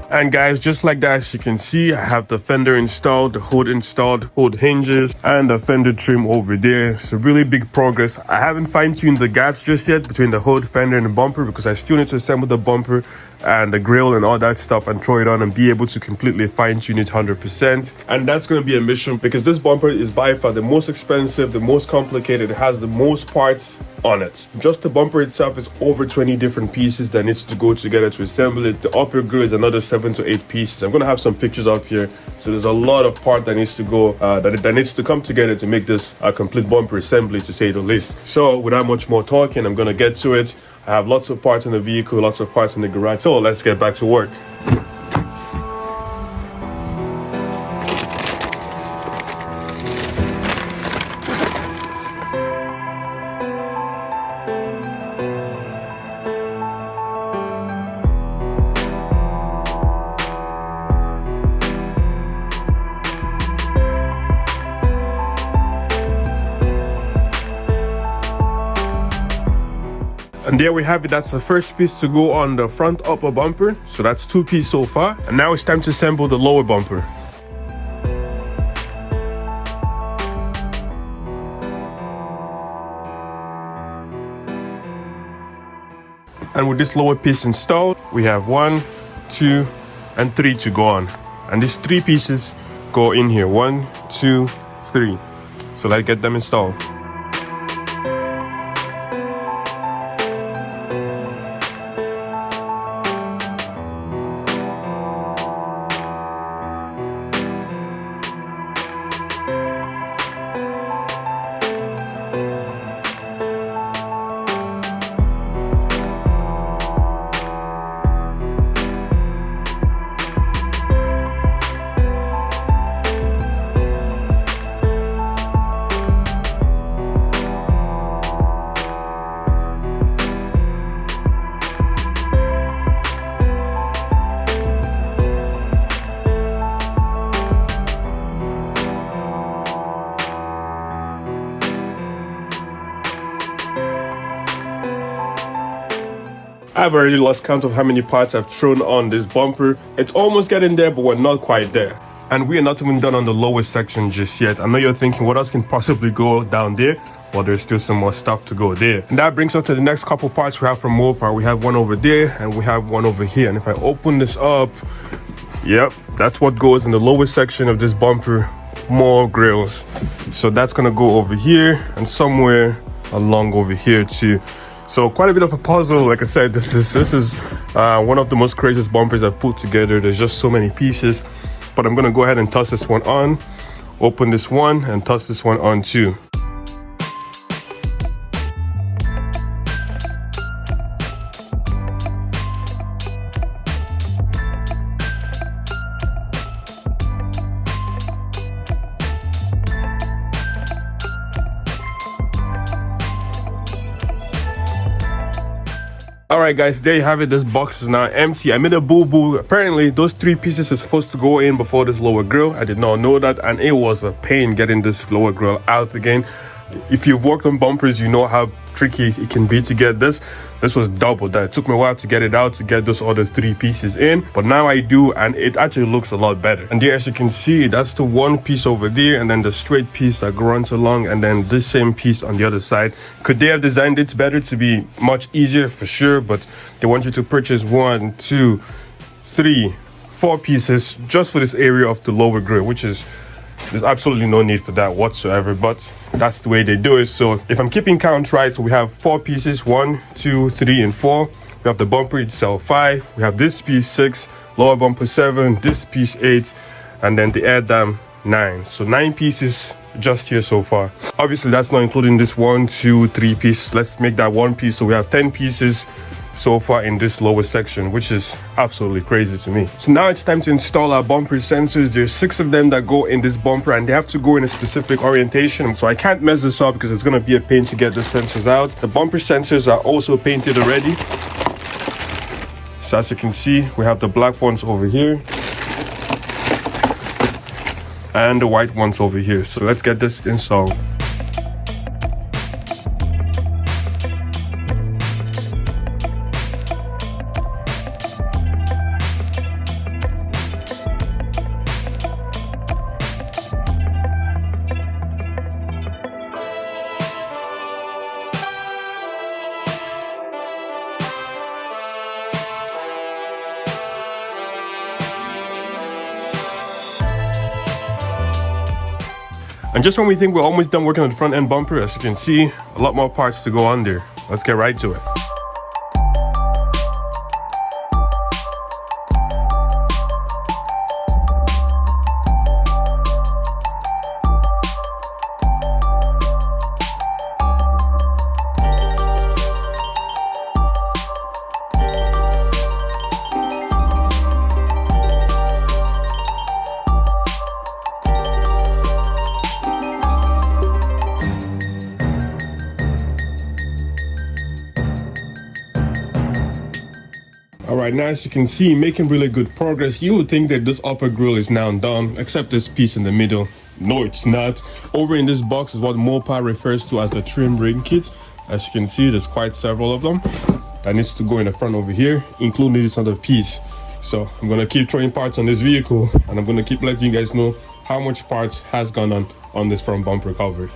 And guys, just like that, as you can see, I have the fender installed, the hood installed, hood hinges, and the fender trim over there. It's a really big progress. I haven't fine-tuned the gaps just yet between the hood, fender, and the bumper, because I still need to assemble the bumper and the grille and all that stuff and throw it on and be able to completely fine-tune it 100%. And that's going to be a mission, because this bumper is by far the most expensive, the most complicated. It has the most parts on it. Just the bumper itself is over 20 different pieces that needs to go together to assemble it. The upper grille is another 7 to 8 pieces. I'm going to have some pictures up here. So there's a lot of part that needs to go, that needs to come together to make this a complete bumper assembly, to say the least. So without much more talking, I'm going to get to it. I have lots of parts in the vehicle, lots of parts in the garage. So let's get back to work. And there we have it. That's the first piece to go on the front upper bumper. So that's 2 pieces so far. And now it's time to assemble the lower bumper. And with this lower piece installed, we have 1, 2, and 3 to go on. And these 3 pieces go in here. 1, 2, 3. So let's get them installed. I've already lost count of how many parts I've thrown on this bumper. It's almost getting there, but we're not quite there. And we are not even done on the lowest section just yet. I know you're thinking, what else can possibly go down there? Well, there's still some more stuff to go there. And that brings us to the next couple parts we have from Mopar. We have one over there and we have one over here. And if I open this up, yep, that's what goes in the lowest section of this bumper. More grills. So that's gonna go over here and somewhere along over here too. So quite a bit of a puzzle. Like I said, this is one of the most craziest bumpers I've put together. There's just so many pieces. But I'm gonna go ahead and toss this one on, open this one, and toss this one on too. Alright guys, there you have it. This box is now empty. I made a boo-boo. Apparently those 3 pieces are supposed to go in before this lower grille. I did not know that, and it was a pain getting this lower grille out again. If you've worked on bumpers, you know how tricky it can be to get this. This was double that. It took me a while to get it out, to get those other 3 pieces in, but now I do, and it actually looks a lot better. And there, as you can see, that's the one piece over there, and then the straight piece that runs along, and then this same piece on the other side. Could they have designed it better to be much easier? For sure, but they want you to purchase 1, 2, 3, 4 pieces just for this area of the lower grille, which is, there's absolutely no need for that whatsoever, but that's the way they do it. So if I'm keeping count right, so we have 4 pieces, 1, 2, 3, and 4. We have the bumper itself 5. We have this piece 6, lower bumper 7, this piece 8, and then the air dam 9. So 9 pieces just here so far. Obviously that's not including this 1, 2, 3 pieces. Let's make that 1 piece. So we have 10 pieces so far in this lower section, which is absolutely crazy to me. So now it's time to install our bumper sensors. There's 6 of them that go in this bumper, and they have to go in a specific orientation. So I can't mess this up because it's going to be a pain to get the sensors out. The bumper sensors are also painted already. So as you can see, we have the black ones over here and the white ones over here. So let's get this installed. And just when we think we're almost done working on the front end bumper, as you can see, a lot more parts to go on there. Let's get right to it. Alright, now as you can see, making really good progress. You would think that this upper grille is now done, except this piece in the middle. No, it's not. Over in this box is what Mopar refers to as the trim ring kit. As you can see, there's quite several of them. That needs to go in the front over here, including this other piece. So I'm going to keep throwing parts on this vehicle, and I'm going to keep letting you guys know how much parts has gone on this front bumper cover.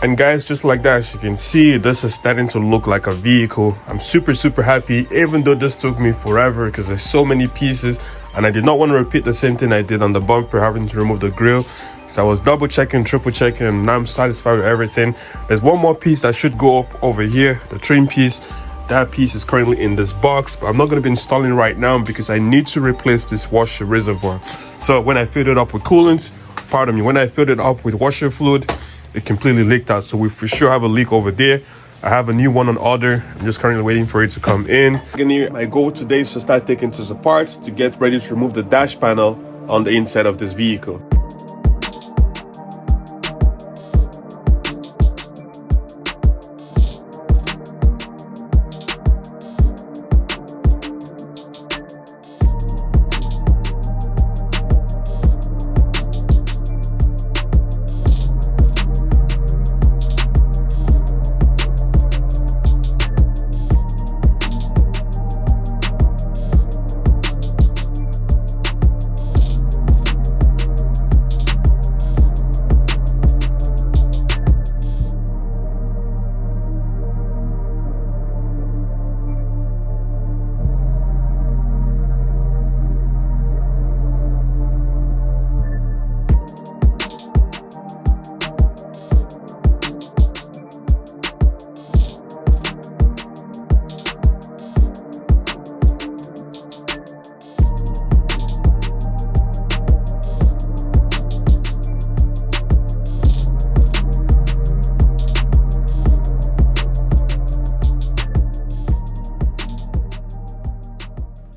And guys, just like that, as you can see, this is starting to look like a vehicle. I'm super happy, even though this took me forever because there's so many pieces, and I did not want to repeat the same thing I did on the bumper, having to remove the grille. So I was double checking, triple checking, and now I'm satisfied with everything. There's one more piece that should go up over here, the trim piece. That piece is currently in this box, but I'm not going to be installing right now because I need to replace this washer reservoir. So when I filled it up with coolant, when I filled it up with washer fluid, it completely leaked out. So we for sure have a leak over there. I have a new one on order. I'm just currently waiting for it to come in. My goal today is to start taking this apart to get ready to remove the dash panel on the inside of this vehicle.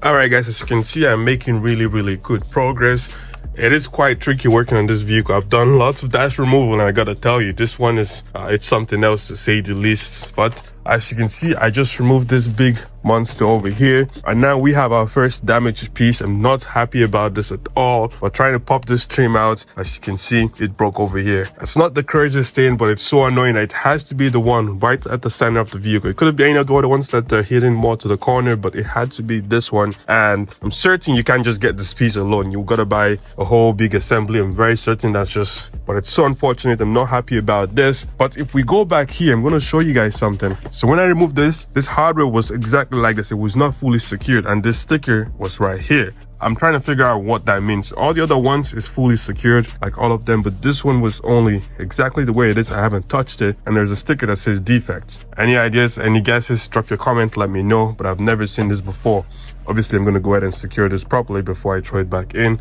Alright guys, as you can see, I'm making really good progress. It is quite tricky working on this vehicle. I've done lots of dash removal and I gotta tell you, this one is it's something else to say the least. But as you can see, I just removed this big monster over here and now we have our first damaged piece. I'm not happy about this at all. We're trying to pop this trim out. As you can see, it broke over here. It's not the craziest thing, but it's so annoying that it has to be the one right at the center of the vehicle. It could have been any of the other ones that are hidden more to the corner, but it had to be this one. And I'm certain you can't just get this piece alone. You gotta buy a whole big assembly. I'm very certain that's just, but it's so unfortunate. I'm not happy about this. But if we go back here, I'm gonna show you guys something. So when I removed this hardware was exactly like this. It was not fully secured and this sticker was right here. I'm trying to figure out what that means. All the other ones is fully secured, like all of them, but this one was only exactly the way it is. I haven't touched it and there's a sticker that says defect. Any ideas, any guesses, drop your comment, let me know, but I've never seen this before. Obviously I'm gonna go ahead and secure this properly before I throw it back in.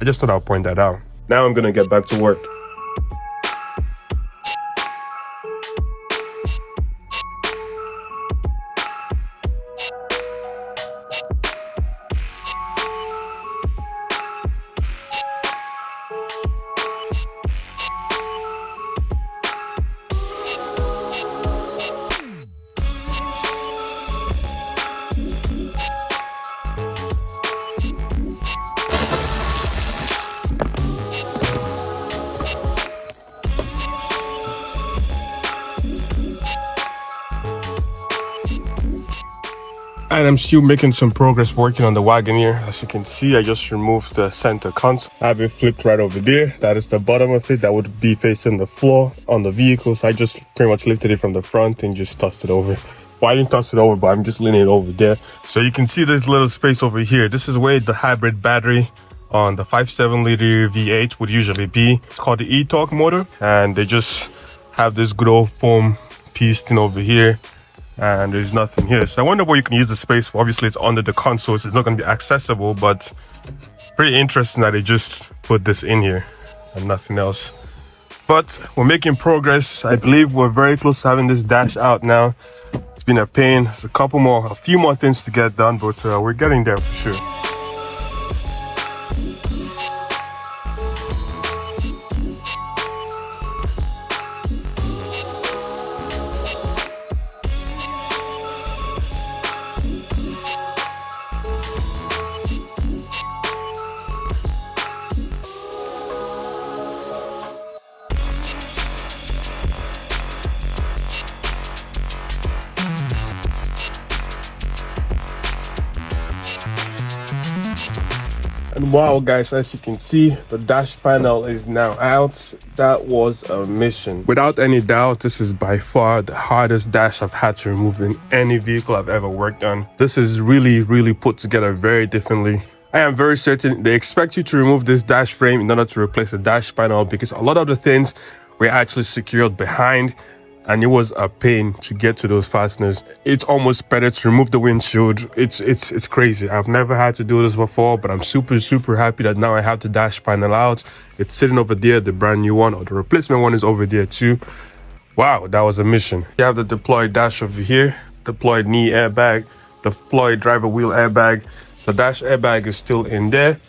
I just thought I'll point that out. Now I'm gonna get back to work. And I'm still making some progress working on the Wagoneer. As you can see, I just removed the center console. I have it flipped right over there. That is the bottom of it. That would be facing the floor on the vehicle. So I just pretty much lifted it from the front and just tossed it over. Well, I didn't toss it over, but I'm just leaning it over there. So you can see this little space over here. This is where the hybrid battery on the 5.7 liter V8 would usually be. It's called the e-torque motor. And they just have this good old foam piece thing over here. And there's nothing here. So I wonder what you can use the space for. Obviously it's under the console, so it's not going to be accessible, but pretty interesting that they just put this in here and nothing else. But we're making progress. I believe we're very close to having this dash out now. It's been a pain. It's a few more things to get done, but we're getting there for sure. And wow guys, as you can see, the dash panel is now out. That was a mission. Without any doubt, this is by far the hardest dash I've had to remove in any vehicle I've ever worked on. This is really put together very differently. I am very certain they expect you to remove this dash frame in order to replace the dash panel, because a lot of the things were actually secured behind and it was a pain to get to those fasteners. It's almost better to remove the windshield. It's crazy. I've never had to do this before, but I'm super happy that now I have the dash panel out. It's sitting over there, the brand new one, or the replacement one is over there too. Wow, that was a mission. You have the deployed dash over here, deployed knee airbag, deployed driver wheel airbag. The dash airbag is still in there,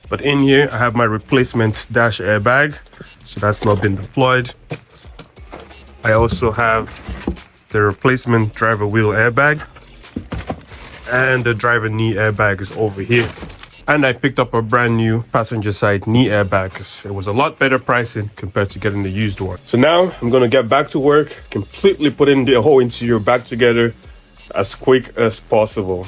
but in here I have my replacement dash airbag, so that's not been deployed. I also have the replacement driver wheel airbag, and the driver knee airbag is over here. And I picked up a brand new passenger side knee airbag because it was a lot better pricing compared to getting the used one. So now I'm gonna get back to work, completely putting the whole interior back together as quick as possible.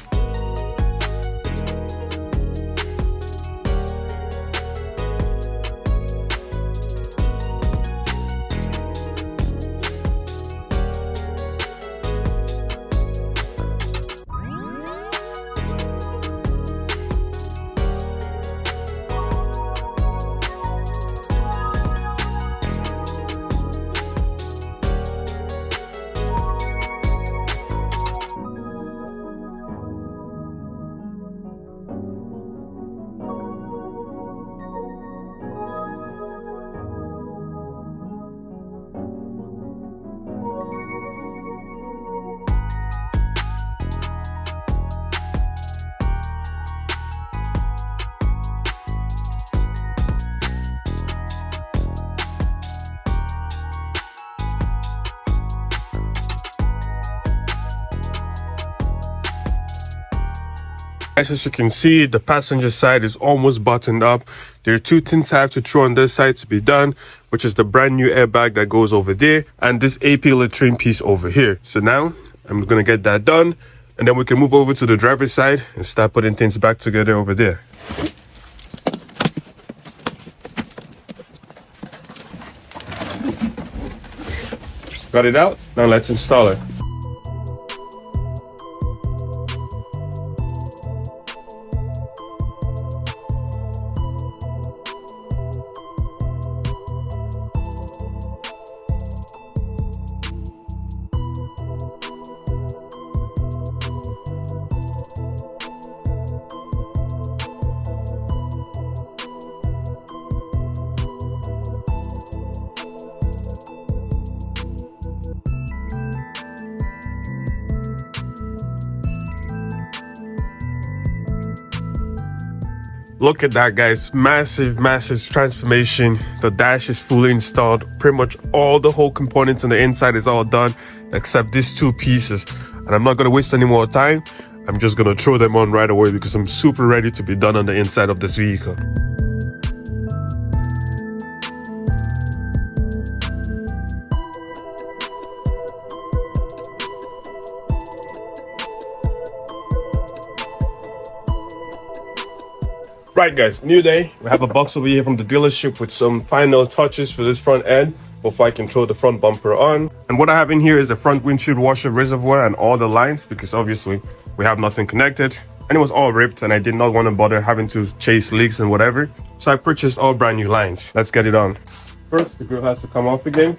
As you can see, the passenger side is almost buttoned up. There are two things I have to throw on this side to be done, which is the brand new airbag that goes over there and this AP latrine piece over here. So now I'm gonna get that done, and then we can move over to the driver's side and start putting things back together over there. Got it out? Now let's install it. Look at that, guys. Massive transformation. The dash is fully installed. Pretty much all the whole components on the inside is all done except these two pieces. And I'm not gonna waste any more time. I'm just gonna throw them on right away because I'm super ready to be done on the inside of this vehicle. Right guys, new day. We have a box over here from the dealership with some final touches for this front end before I can throw the front bumper on. And what I have in here is the front windshield washer reservoir and all the lines, because obviously we have nothing connected. And it was all ripped and I did not want to bother having to chase leaks and whatever. So I purchased all brand new lines. Let's get it on. First, the grill has to come off again.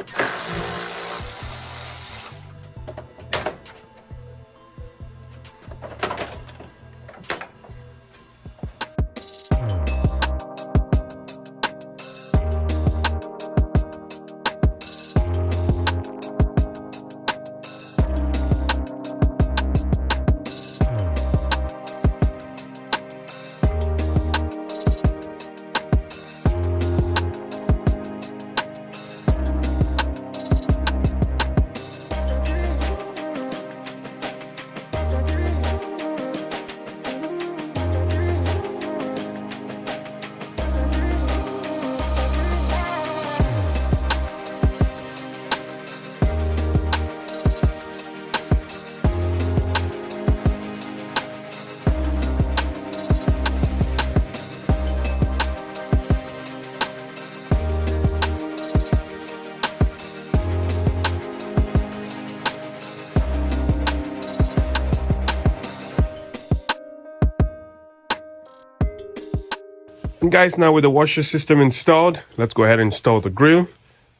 And guys, now with the washer system installed, let's go ahead and install the grille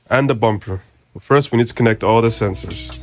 and the bumper. But first, we need to connect all the sensors.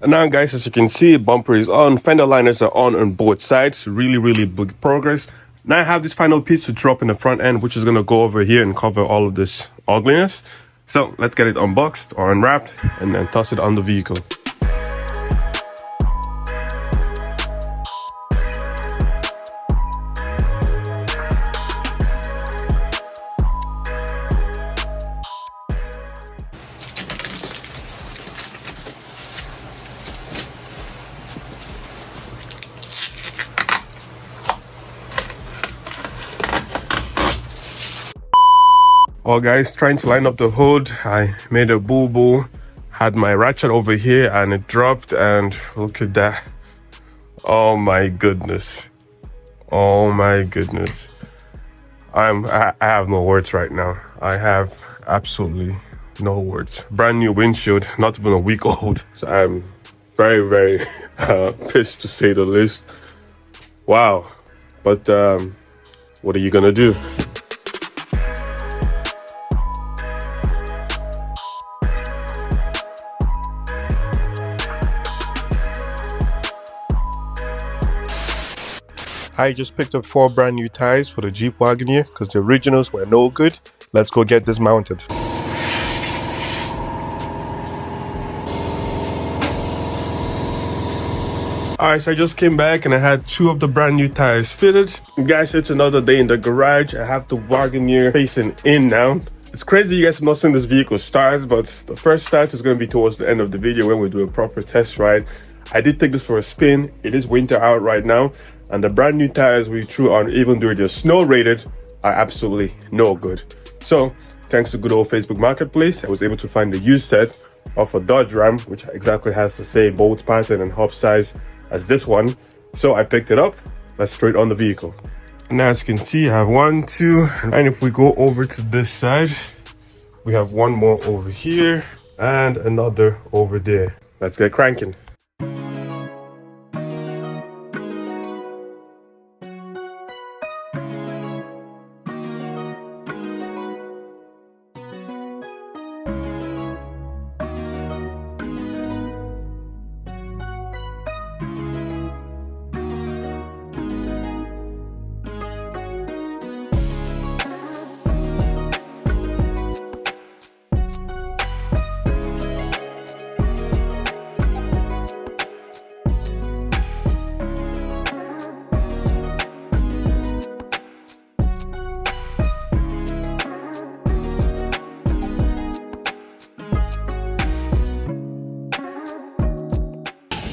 And now guys, as you can see, bumper is on, fender liners are on both sides. Really big progress. Now I have this final piece to drop in the front end, which is going to go over here and cover all of this ugliness. So let's get it unboxed or unwrapped and then toss it on the vehicle. Oh guys, trying to line up the hood, I made a boo-boo, had my ratchet over here and it dropped, and look at that. Oh my goodness. Oh my goodness. I have no words right now. I have absolutely no words. Brand new windshield, not even a week old. So I'm very pissed to say the least. Wow. But what are you gonna do? I just picked up 4 brand new tires for the Jeep Wagoneer because the originals were no good. Let's go get this mounted. Alright, so I just came back and I had 2 of the brand new tires fitted. Guys, it's another day in the garage. I have the Wagoneer facing in now. It's crazy you guys have not seen this vehicle start, but the first start is going to be towards the end of the video when we do a proper test ride. I did take this for a spin. It is winter out right now, and the brand new tires we threw on, even though they're snow rated, are absolutely no good. So thanks to good old Facebook Marketplace, I was able to find the used set of a Dodge Ram, which exactly has the same bolt pattern and hub size as this one. So I picked it up. Let's throw it on the vehicle. And as you can see, I have 1, 2, and if we go over to this side, we have 1 more over here and another over there. Let's get cranking.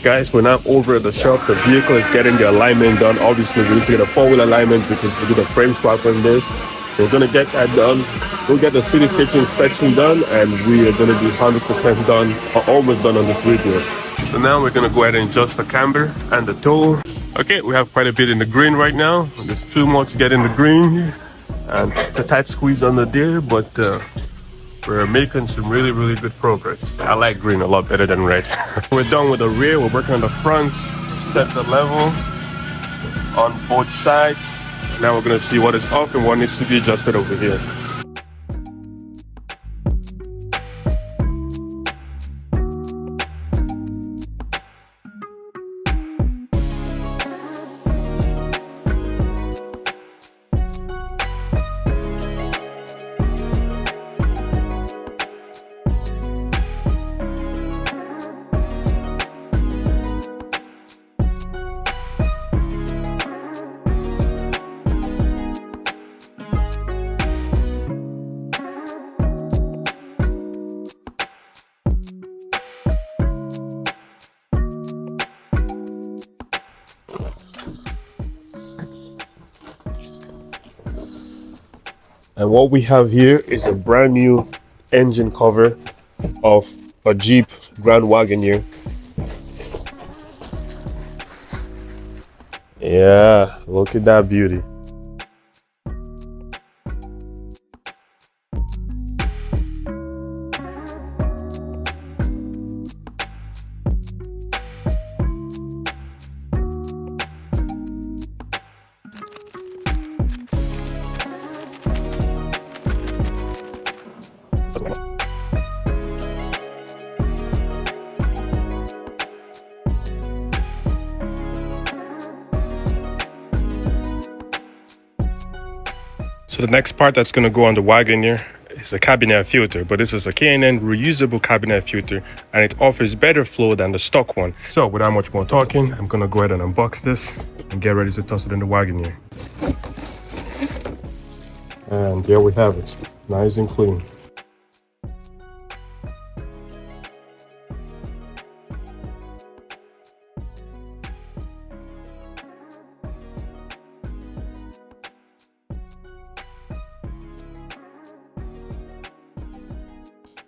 Guys, we're now over at the shop. The vehicle is getting the alignment done. Obviously, we need to get a 4-wheel alignment because we did a frame swap on this. We're going to get that done. We'll get the city safety inspection done, and we are going to be 100% done, or almost done on this rebuild. So now we're going to go ahead and adjust the camber and the toe. Okay, we have quite a bit in the green right now. There's 2 more to get in the green. And it's a tight squeeze under there, but we're making some really good progress. I like green a lot better than red. We're done with the rear. We're working on the front, set the level on both sides. Now we're going to see what is up and what needs to be adjusted over here. And what we have here is a brand new engine cover of a Jeep Grand Wagoneer. Yeah, look at that beauty. So the next part that's going to go on the Wagoneer is a cabinet filter, but this is a K&N reusable cabinet filter, and it offers better flow than the stock one. So without much more talking, I'm going to go ahead and unbox this and get ready to toss it in the Wagoneer. And there we have it, nice and clean.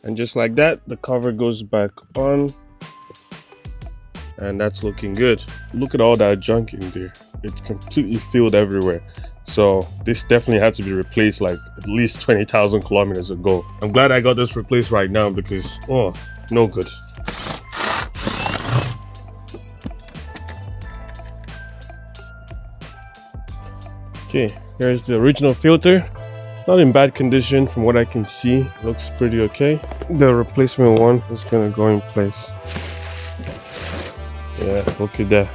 And just like that, the cover goes back on, and that's looking good. Look at all that junk in there. It's completely filled everywhere. So this definitely had to be replaced like at least 20,000 kilometers ago. I'm glad I got this replaced right now because, oh, no good. Okay, here's the original filter. Not in bad condition from what I can see. Looks pretty okay. The replacement one is gonna go in place. Yeah, look at that.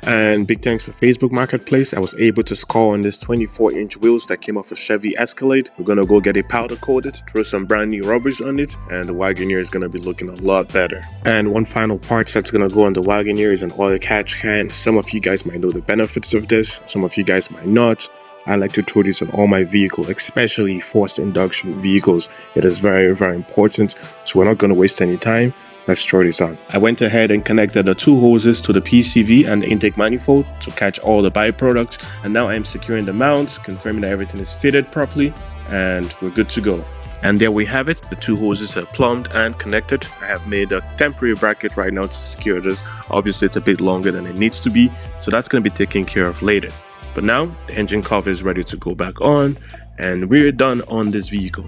And big thanks to Facebook Marketplace, I was able to score on this 24-inch wheels that came off a Chevy Escalade. We're gonna go get it powder coated, throw some brand new rubbers on it, and the Wagoneer is gonna be looking a lot better. And one final part that's gonna go on the Wagoneer is an oil catch can. Some of you guys might know the benefits of this, some of you guys might not. I like to throw this on all my vehicles, especially forced induction vehicles. It is very, very important, so we're not gonna waste any time. Let's throw this on. I went ahead and connected the two hoses to the PCV and the intake manifold to catch all the byproducts, and now I'm securing the mounts, confirming that everything is fitted properly, and we're good to go. And there we have it. The two hoses are plumbed and connected. I have made a temporary bracket right now to secure this. Obviously it's a bit longer than it needs to be, so that's going to be taken care of later. But now the engine cover is ready to go back on, and we're done on this vehicle.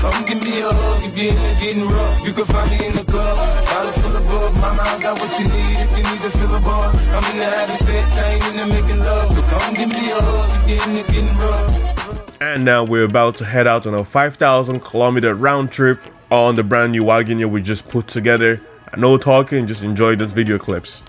Come give me a hug, you getting rough. You can find me in the club. Bottle full of bug, mama, I got what you need. If you need to fill a bar, I'm in the having sex, I ain't in the making love. So come give me a hug, you getting rough. And now we're about to head out on a 5,000 kilometer round trip on the brand new Wagoneer we just put together. No talking, just enjoy this video clips.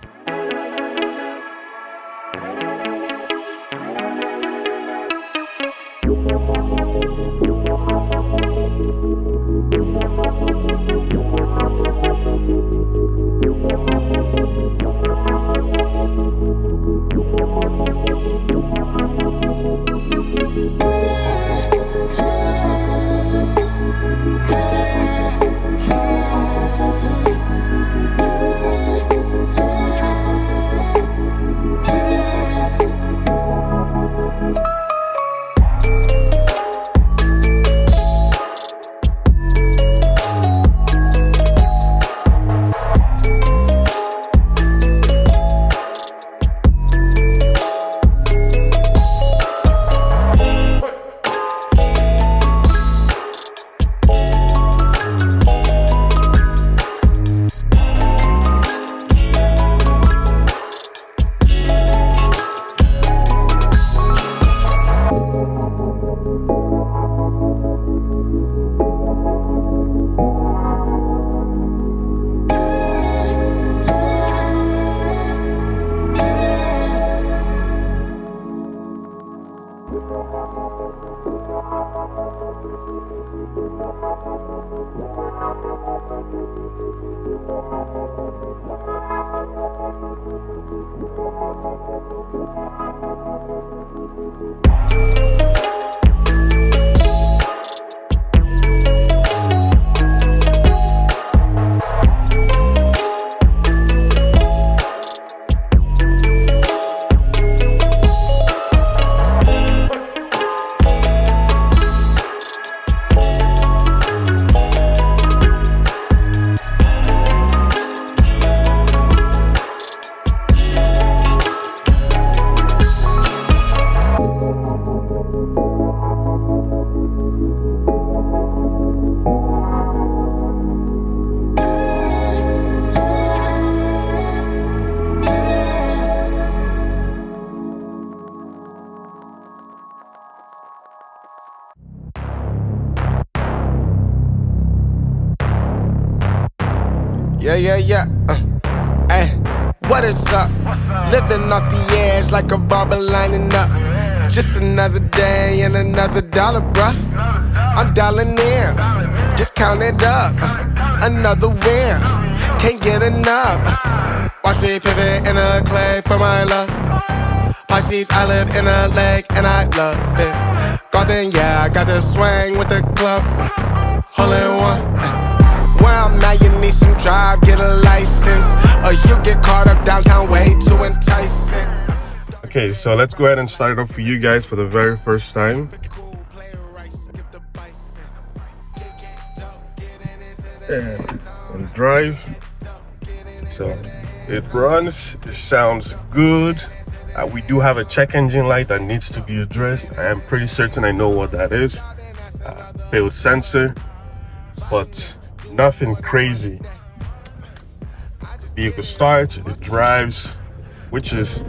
Yeah. Hey, what is up? Living off the edge like a barber lining up. Just another day and another dollar, bruh. I'm dialing in, just count it up. Another win, can't get enough. Watch me pivot in a clay for my love. Pisces, I live in a lake and I love it. Golden, yeah, I got the swing with the club. Hole in one. Where I'm at, you need some drive, get a license. Or you get caught up downtown way too enticing. Okay, so let's go ahead and start it up for you guys for the very first time. And drive. So it runs, it sounds good. We do have a check engine light that needs to be addressed. I am pretty certain I know what that is. Failed sensor, but nothing crazy. Vehicle starts, it drives, which is,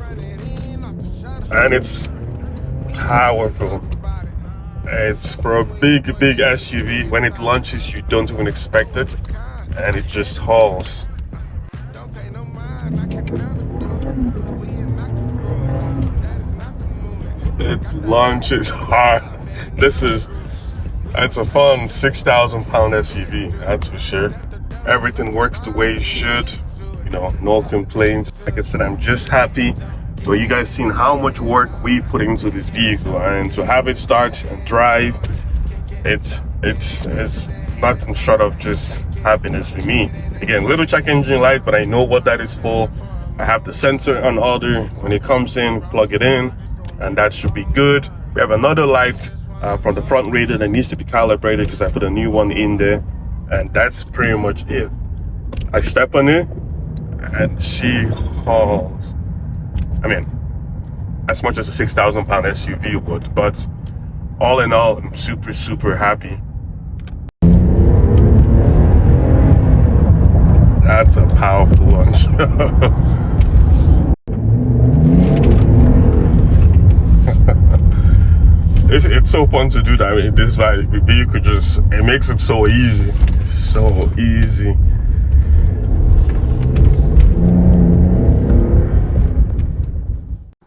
and it's powerful. It's for a big SUV. When it launches, you don't even expect it, and it just hauls. It launches hard. It's a fun 6,000 pound SUV, that's for sure. Everything works the way it should, you know, no complaints. Like I said, I'm just happy for you guys seeing how much work we put into this vehicle, and to have it start and drive, it's nothing short of just happiness for me. Again, little check engine light, but I know what that is for. I have the sensor on order. When it comes in, plug it in, and that should be good. We have another light from the front radiator that needs to be calibrated because I put a new one in there, and that's pretty much it. I step on it and she hauls. I mean, as much as a 6,000 pound SUV would, but all in all, I'm super happy. That's a powerful launch. It's so fun to do that. I mean, this like the vehicle just, it makes it so easy. So easy.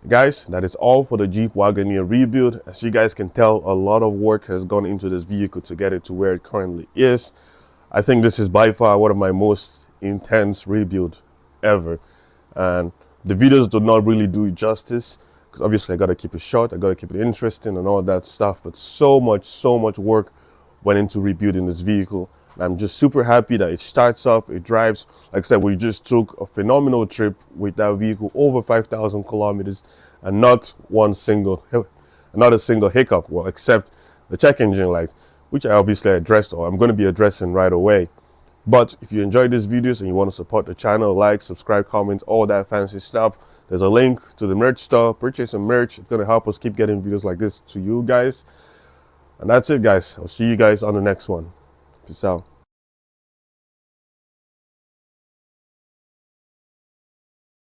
Guys, that is all for the Jeep Wagoneer rebuild. As you guys can tell, a lot of work has gone into this vehicle to get it to where it currently is. I think this is by far one of my most intense rebuild ever. And the videos do not really do it justice, because obviously I gotta keep it short, I gotta keep it interesting and all that stuff. But so much work went into rebuilding this vehicle. And I'm just super happy that it starts up, it drives. Like I said, we just took a phenomenal trip with that vehicle, over 5,000 kilometers, and not a single hiccup, well, except the check engine light, which I obviously addressed, or I'm going to be addressing right away. But if you enjoyed these videos and you want to support the channel, like, subscribe, comment, all that fancy stuff, there's a link to the merch store. Purchase some merch. It's going to help us keep getting videos like this to you guys. And that's it, guys. I'll see you guys on the next one. Peace out.